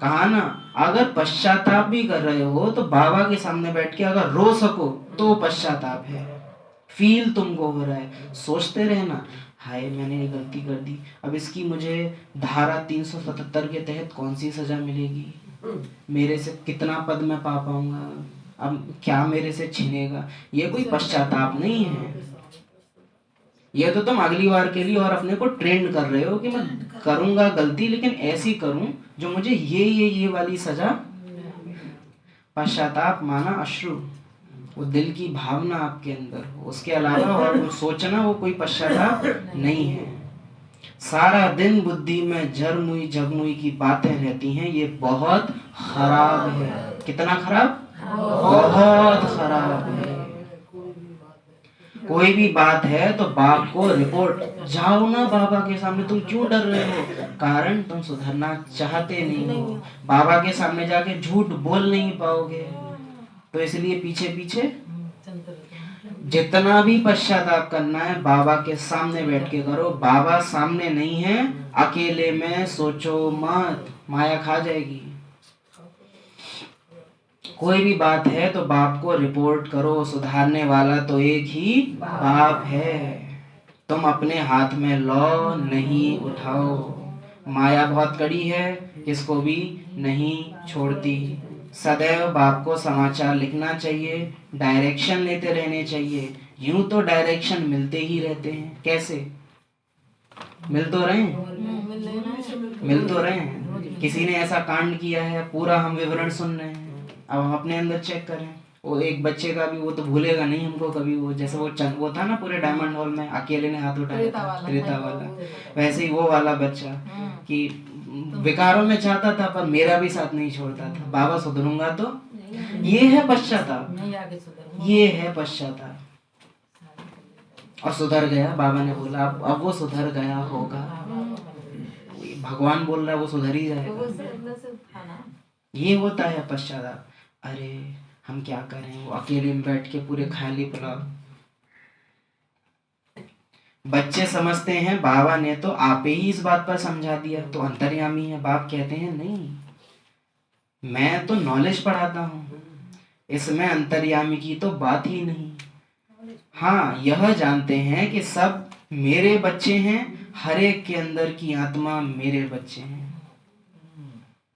कहा ना, अगर पश्चाताप भी कर रहे हो तो बाबा के सामने बैठ के अगर रो सको तो पश्चाताप है। फील तुमको हो रहा है, सोचते रहना हाय मैंने ये गलती कर दी, अब इसकी मुझे धारा 377 के तहत कौन सी सजा मिलेगी, मेरे से कितना पद मैं पा पाऊंगा, अब क्या मेरे से छिनेगा। ये कोई पश्चाताप नहीं है, ये तो तुम अगली बार के लिए और अपने को ट्रेंड कर रहे हो कि मैं करूंगा गलती लेकिन ऐसी करूं जो मुझे ये वाली सजा। पश्चाताप माना अश्रु, वो दिल की भावना आपके अंदर हो, उसके अलावा और कुछ सोचना वो कोई पश्चाताप नहीं है। सारा दिन बुद्धि में झरमुई झगमुई की बातें रहती हैं, ये बहुत खराब है। कितना खराब? बहुत खराब है। कोई भी बात है तो बाप को रिपोर्ट, जाओ ना बाबा के सामने, तुम क्यों डर रहे हो? कारण तुम सुधरना चाहते नहीं हो, बाबा के सामने जाके झूठ बोल नहीं पाओगे, तो इसलिए पीछे पीछे जितना भी पश्चाताप करना है बाबा के सामने बैठ के करो। बाबा सामने नहीं है, अकेले में सोचो मत, माया खा जाएगी। कोई भी बात है तो बाप को रिपोर्ट करो, सुधारने वाला तो एक ही बाप है। तुम अपने हाथ में लौ नहीं उठाओ। माया बहुत कड़ी है, किसको भी नहीं छोड़ती। सदैव बाप को समाचार लिखना चाहिए, डायरेक्शन लेते रहने चाहिए। यूं तो डायरेक्शन मिलते ही रहते हैं, कैसे मिल तो रहे हैं, मिल तो रहे हैं। किसी ने ऐसा कांड किया है, पूरा हम विवरण सुन रहे हैं। अब हम अपने अंदर चेक करें। वो एक बच्चे का भी, वो तो भूलेगा नहीं हमको कभी। वो जैसे वो था ना पूरे डायमंड हॉल में, अकेले ने हाथ उठाया था, त्रेता वाला, वैसे ही वो वाला बच्चा कि विकारों में चाहता था पर मेरा भी साथ नहीं छोड़ता था। बाबा सुधरूंगा तो ये है पश्चाताप, ये है पश्चाताप। और सुधर गया, बाबा ने बोला अब वो सुधर गया होगा। भगवान बोल रहा है वो सुधर ही जाएगा। ये होता है पश्चाताप। अरे हम क्या करें, वो अकेले में बैठ के पूरे खाली पुलाव। बच्चे समझते हैं बाबा ने तो आप ही इस बात पर समझा दिया, तो अंतर्यामी है। बाप कहते हैं नहीं, मैं तो नॉलेज पढ़ाता हूँ, इसमें अंतर्यामी की तो बात ही नहीं। हाँ, यह जानते हैं कि सब मेरे बच्चे हैं, हर एक के अंदर की आत्मा मेरे बच्चे हैं।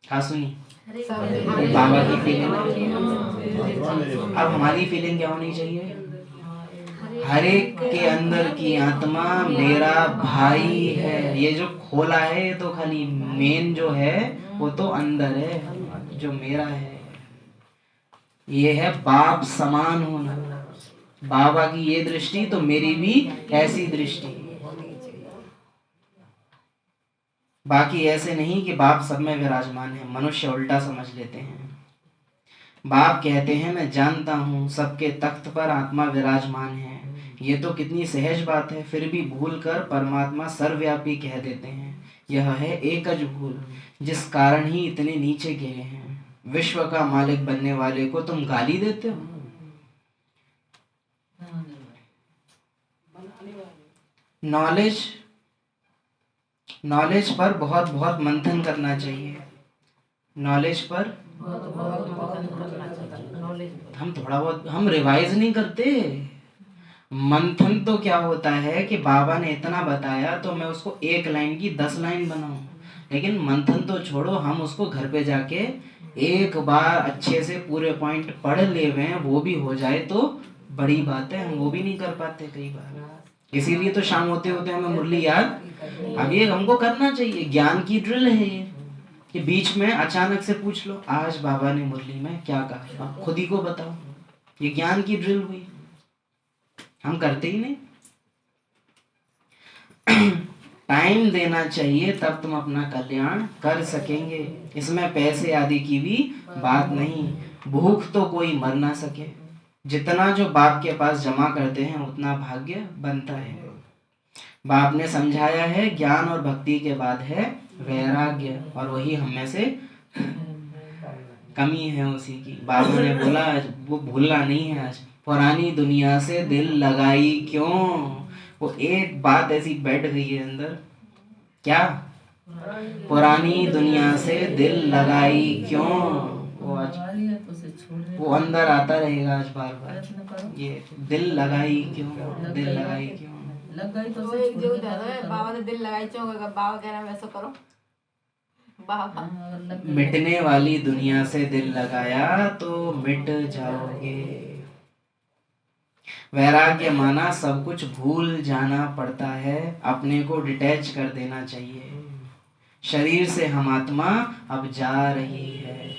हाँ सुनी बाबा की फीलिंग। अब हमारी फीलिंग क्या होनी चाहिए? हर एक के अंदर की आत्मा मेरा भाई है। ये जो खोला है ये तो खाली मेन जो है वो तो अंदर है, जो मेरा है। ये है बाप समान होना। बाबा की ये दृष्टि तो मेरी भी ऐसी दृष्टि। बाकी ऐसे नहीं कि बाप सब में विराजमान है, मनुष्य उल्टा समझ लेते हैं। बाप कहते हैं मैं जानता हूँ सबके तख्त पर आत्मा विराजमान है। ये तो कितनी सहज बात है, फिर भी भूल कर परमात्मा सर्वव्यापी कह देते हैं। यह है एकज भूल, जिस कारण ही इतने नीचे गिरे हैं। विश्व का मालिक बनने वाले को तुम गाली देते हो। नॉलेज पर बहुत बहुत मंथन करना चाहिए। नॉलेज पर हम थोड़ा बहुत हम रिवाइज नहीं करते। मंथन तो क्या होता है कि बाबा ने इतना बताया तो मैं उसको 1 लाइन की 10 लाइन बनाऊं। लेकिन मंथन तो छोड़ो, हम उसको घर पे जाके एक बार अच्छे से पूरे पॉइंट पढ़ ले हुए हैं, वो भी हो जाए तो बड़ी बात है। हम वो भी नहीं कर पाते कई बार, इसीलिए तो शाम होते होते हमें मुरली याद। अब ये हमको करना चाहिए, ज्ञान की ड्रिल है ये, कि बीच में अचानक से पूछ लो आज बाबा ने मुरली में क्या कहा, आप खुद ही को बताओ। ये ज्ञान की ड्रिल हुई, हम करते ही नहीं। टाइम देना चाहिए तब तुम अपना कल्याण कर सकेंगे। इसमें पैसे आदि की भी बात नहीं। भूख तो कोई मर ना सके। जितना जो बाप के पास जमा करते हैं उतना भाग्य बनता है। बाप ने समझाया है ज्ञान और भक्ति के बाद है वैराग्य, और वही हम में से कमी है उसी की। बाबा ने बोला वो भूलना नहीं है आज। पुरानी दुनिया से दिल लगाई क्यों? वो एक बात ऐसी बैठ गई है अंदर, क्या? पुरानी दुनिया से दिल लगाई क्यों? वो आज वो अंदर आता रहेगा आज बार बार। ये दिल लगाई क्यों, दिल लगाई क्यों? लग गई तो वो एक जो बाबा ने दिल लगाई क्यों, बाबा कह रहा है वैसा करो। बाबा मिटने वाली दुनिया से दिल लगाया तो मिट जाओगे। वैराग्य माना सब कुछ भूल जाना पड़ता है, अपने को डिटैच कर देना चाहिए। शरीर से हम आत्मा अब जा रही है,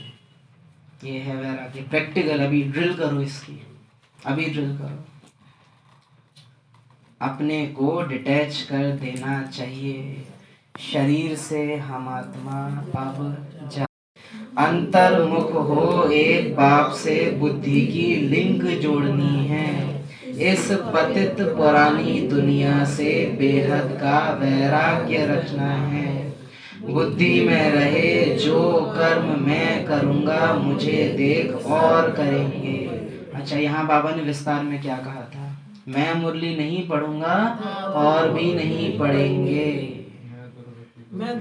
ये है वैराग्य। प्रैक्टिकल अभी ड्रिल करो इसकी। अभी ड्रिल करो। अपने को डिटैच कर देना चाहिए शरीर से, हम आत्मा अब जा अंतर्मुख हो, एक बाप से बुद्धि की लिंक जोड़नी है। इस पतित पुरानी दुनिया से बेहद का वैराग्य रखना है। बुद्धि में रहे जो कर्म मैं करूँगा मुझे देख और करेंगे। अच्छा, यहाँ बाबा ने विस्तार में क्या कहा था? मैं मुरली नहीं पढ़ूंगा और भी नहीं पढ़ेंगे। मैं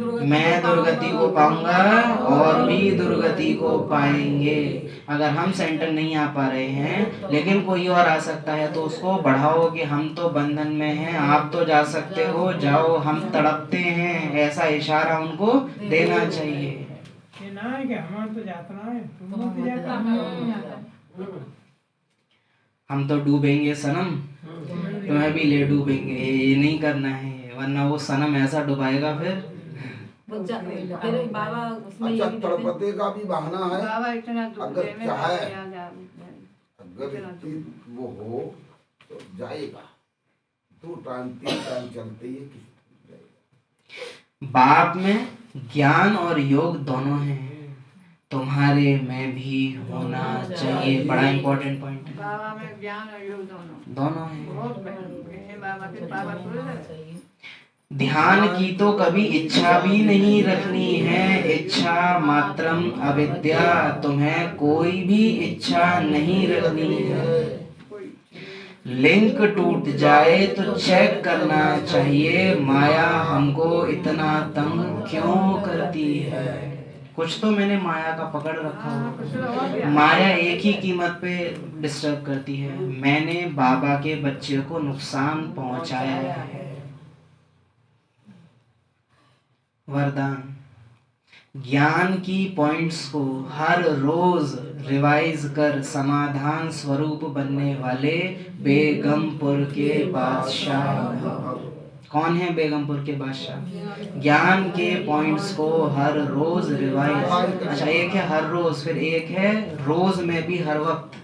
दुर्गति को पाऊंगा और भी दुर्गति को पाएंगे। अगर हम सेंटर नहीं आ पा रहे हैं लेकिन कोई और आ सकता है तो उसको बढ़ाओ कि हम तो बंधन में हैं, आप तो जा सकते हो, जाओ, हम तड़पते हैं, ऐसा इशारा उनको देना चाहिए। ये ना है कि हमारा तो जातना है, तुम तो जाता हम तो डूबेंगे सनम, तुम्हें भी ले डूबेंगे, ये नहीं करना है, वरना वो सनम ऐसा डुबाएगा फिर बाबा उसमें ये अच्छा, भी देते हैं। तड़पते का भी बहाना है। बाबा इतना अगर चाहे दूर अगर वो हो तो जाएगा, 2 टाइम 3 टाइम चलते ही बाप में ज्ञान और योग दोनों हैं, तुम्हारे में भी होना चाहिए। बड़ा इंपॉर्टेंट पॉइंट है। बाबा में ज्ञान और योग दोनों हैं। बहुत बाबा के बाबा थोड़े ध्यान की तो कभी इच्छा भी नहीं रखनी है। इच्छा मात्रम अविद्या, तुम्हें कोई भी इच्छा नहीं रखनी है। लिंक टूट जाए तो चेक करना चाहिए, माया हमको इतना तंग क्यों करती है। कुछ तो मैंने माया का पकड़ रखा हो। माया एक ही कीमत पे डिस्टर्ब करती है, मैंने बाबा के बच्चे को नुकसान पहुंचाया है। वरदान, ज्ञान की पॉइंट्स को हर रोज रिवाइज कर समाधान स्वरूप बनने वाले बेगमपुर के बादशाह। कौन है बेगमपुर के बादशाह? ज्ञान के पॉइंट्स को हर रोज रिवाइज। अच्छा, एक है हर रोज, फिर एक है रोज में भी हर वक्त।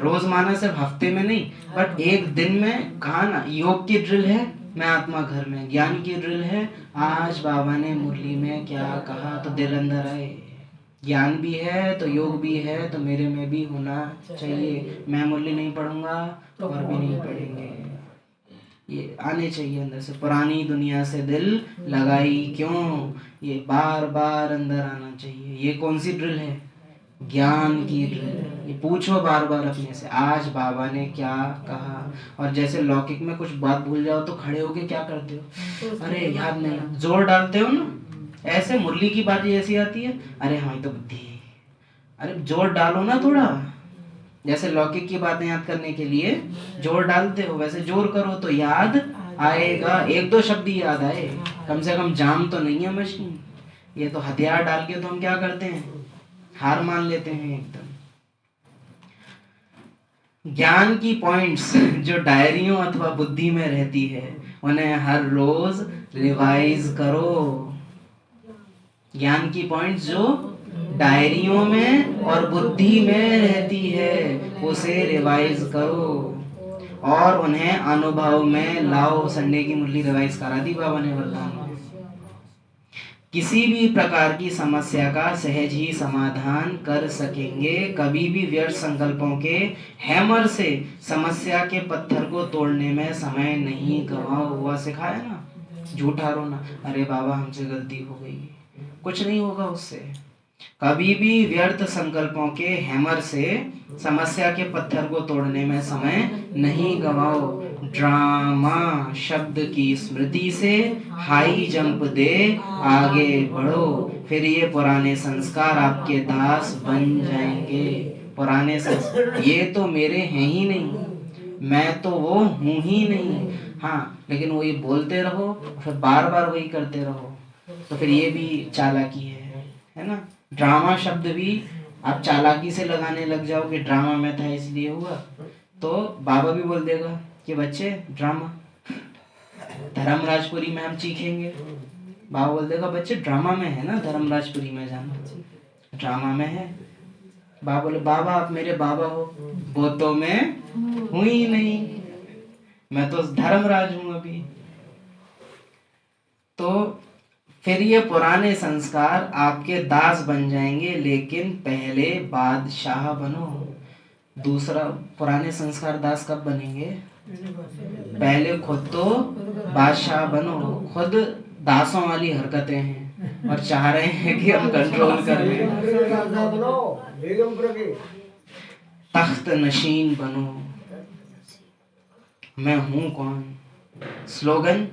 रोज माना सिर्फ हफ्ते में नहीं, बट एक दिन में। कहा ना, योग की ड्रिल है मैं आत्मा घर में, ज्ञान की ड्रिल है आज बाबा ने मुरली में क्या कहा तो दिल अंदर आए। ज्ञान भी है तो योग भी है तो मेरे में भी होना चाहिए। मैं मुरली नहीं पढ़ूंगा और भी नहीं पढ़ेंगे, ये आने चाहिए अंदर से। पुरानी दुनिया से दिल लगाई क्यों, ये बार बार अंदर आना चाहिए। ये कौन सी ड्रिल है? ज्ञान की ड्रिल। ये पूछो बार बार अपने से, आज बाबा ने क्या कहा। और जैसे लौकिक में कुछ बात भूल जाओ तो खड़े होके क्या करते हो? अरे याद नहीं, जोर डालते हो ना। ऐसे मुरली की बात ऐसी आती है, अरे हमारी तो बुद्धि, अरे जोर डालो ना थोड़ा। जैसे लौकिक की बातें याद करने के लिए जोर डालते हो, वैसे जोर करो तो याद आएगा। 1-2 शब्द ही याद आए, कम से कम जाम तो नहीं है मशीन। ये तो हथियार डाल के तो हम क्या करते हैं, हार मान लेते हैं एकदम। ज्ञान की पॉइंट्स जो डायरियों अथवा बुद्धि में रहती है उन्हें हर रोज रिवाइज करो। ज्ञान की पॉइंट्स जो डायरियों में और बुद्धि में रहती है उसे रिवाइज करो और उन्हें अनुभव में लाओ। संडे की मुरली रिवाइज करा दी बाबा ने वरदान। किसी भी प्रकार की समस्या का सहज ही समाधान कर सकेंगे। कभी भी व्यर्थ संकल्पों के हैमर से समस्या के पत्थर को तोड़ने में समय नहीं गवाओ। हुआ सिखाया ना, झूठा रोना, अरे बाबा हमसे गलती हो गई, कुछ नहीं होगा उससे। कभी भी व्यर्थ संकल्पों के हैमर से समस्या के पत्थर को तोड़ने में समय नहीं गवाओ। ड्रामा शब्द की स्मृति से हाई जंप दे आगे बढ़ो, फिर ये पुराने संस्कार आपके दास बन जाएंगे। पुराने संस्कार ये तो मेरे हैं ही नहीं, मैं तो वो हूँ ही नहीं। हाँ, लेकिन वो ये बोलते रहो फिर बार बार वही करते रहो तो फिर ये भी चालाकी है ना। ड्रामा शब्द भी आप चालाकी से लगाने लग जाओ कि ड्रामा में था इसलिए हुआ, तो बाबा भी बोल देगा कि बच्चे ड्रामा धर्मराजपुरी में हम चीखेंगे। बाबा बोल देगा बच्चे ड्रामा में है ना, धर्मराजपुरी में जाना ड्रामा में है। बाबा बोले बाबा आप मेरे बाबा हो, वो तो मैं हूं ही नहीं, मैं तो धर्मराज हूं अभी। तो फिर ये पुराने संस्कार आपके दास बन जाएंगे, लेकिन पहले बादशाह बनो। दूसरा, पुराने संस्कार दास कब बनेंगे? पहले खुद तो बादशाह बनो। खुद दासों वाली हरकतें हैं और चाह रहे हैं कि हम कंट्रोल कर लें। तख्त नशीन बनो। मैं हूं कौन? स्लोगन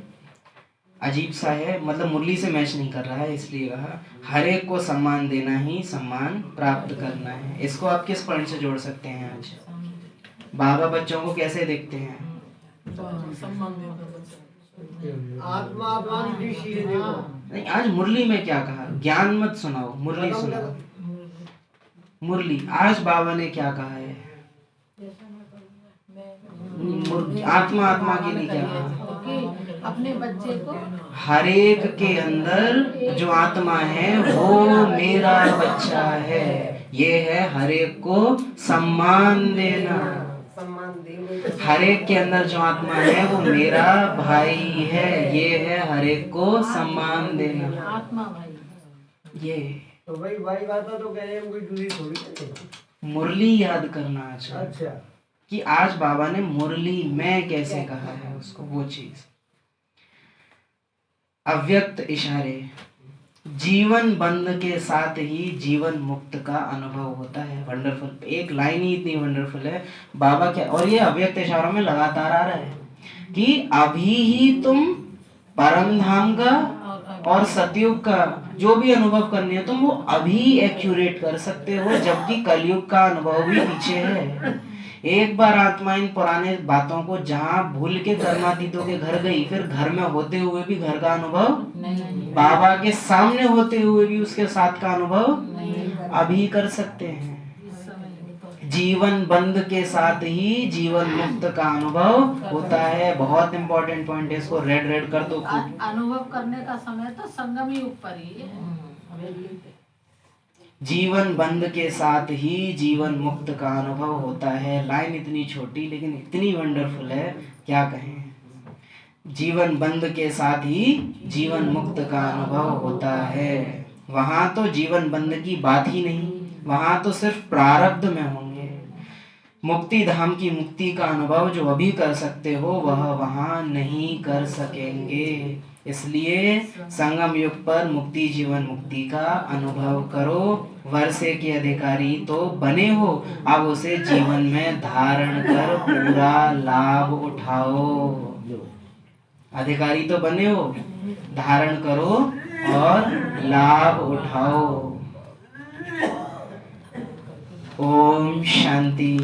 अजीब सा है, मतलब मुरली से मैच नहीं कर रहा है, इसलिए कहा हर एक को सम्मान देना ही सम्मान प्राप्त करना है। इसको आप किस पॉइंट से जोड़ सकते हैं? आज बाबा बच्चों को कैसे देखते हैं? आत्मा नहीं, आज मुरली में क्या कहा? ज्ञान मत सुनाओ, मुरली सुनाओ। मुरली आज बाबा ने क्या कहा है? आत्मा आत्मा के लिए क्या कहा? अपने बच्चे को हर एक के अंदर जो आत्मा है वो मेरा बच्चा है। ये है हर एक को सम्मान देना। हर एक के अंदर जो आत्मा है वो मेरा भाई है। ये है हर एक को सम्मान देना। आत्मा भाई ये तो भाई बात तो कह रहे हैं, कोई दूरी थोड़ी। मुरली याद करना अच्छा, अच्छा कि आज बाबा ने मुरली में कैसे कहा है उसको, वो चीज। अव्यक्त इशारे। जीवन बंध के साथ ही जीवन मुक्त का अनुभव होता है। वंडरफुल, एक लाइन ही इतनी वंडरफुल है बाबा क्या, और ये अव्यक्त इशारों में लगातार आ रहा है कि अभी ही तुम परम धाम का और सतयुग का जो भी अनुभव करनी है तुम वो अभी एक्यूरेट कर सकते हो, जबकि कलयुग का अनुभव भी पीछे है। एक बार आत्मा इन पुराने बातों को जहाँ भूल के कर्मातीतों के घर गई, फिर घर में होते हुए भी घर का अनुभव नहीं, बाबा के सामने होते हुए भी उसके साथ का अनुभव अभी कर सकते हैं। जीवन बंध के साथ ही जीवन मुक्त का अनुभव होता है। बहुत इंपॉर्टेंट पॉइंट है, इसको रेड कर दो। अनुभव करने का समय तो संगम युग पर ही है। जीवन बंध के साथ ही जीवन मुक्त का अनुभव होता है। लाइन इतनी छोटी लेकिन इतनी वंडरफुल है, क्या कहें। जीवन बंध के साथ ही जीवन मुक्त का अनुभव होता है। वहां तो जीवन बंध की बात ही नहीं, वहां तो सिर्फ प्रारब्ध में होंगे। मुक्ति धाम की मुक्ति का अनुभव जो अभी कर सकते हो वह वहां नहीं कर सकेंगे। इसलिए संगम युग पर मुक्ति जीवन मुक्ति का अनुभव करो। वर्षे के अधिकारी तो बने हो, अब उसे जीवन में धारण कर पूरा लाभ उठाओ। अधिकारी तो बने हो, धारण करो और लाभ उठाओ। ओम शांति।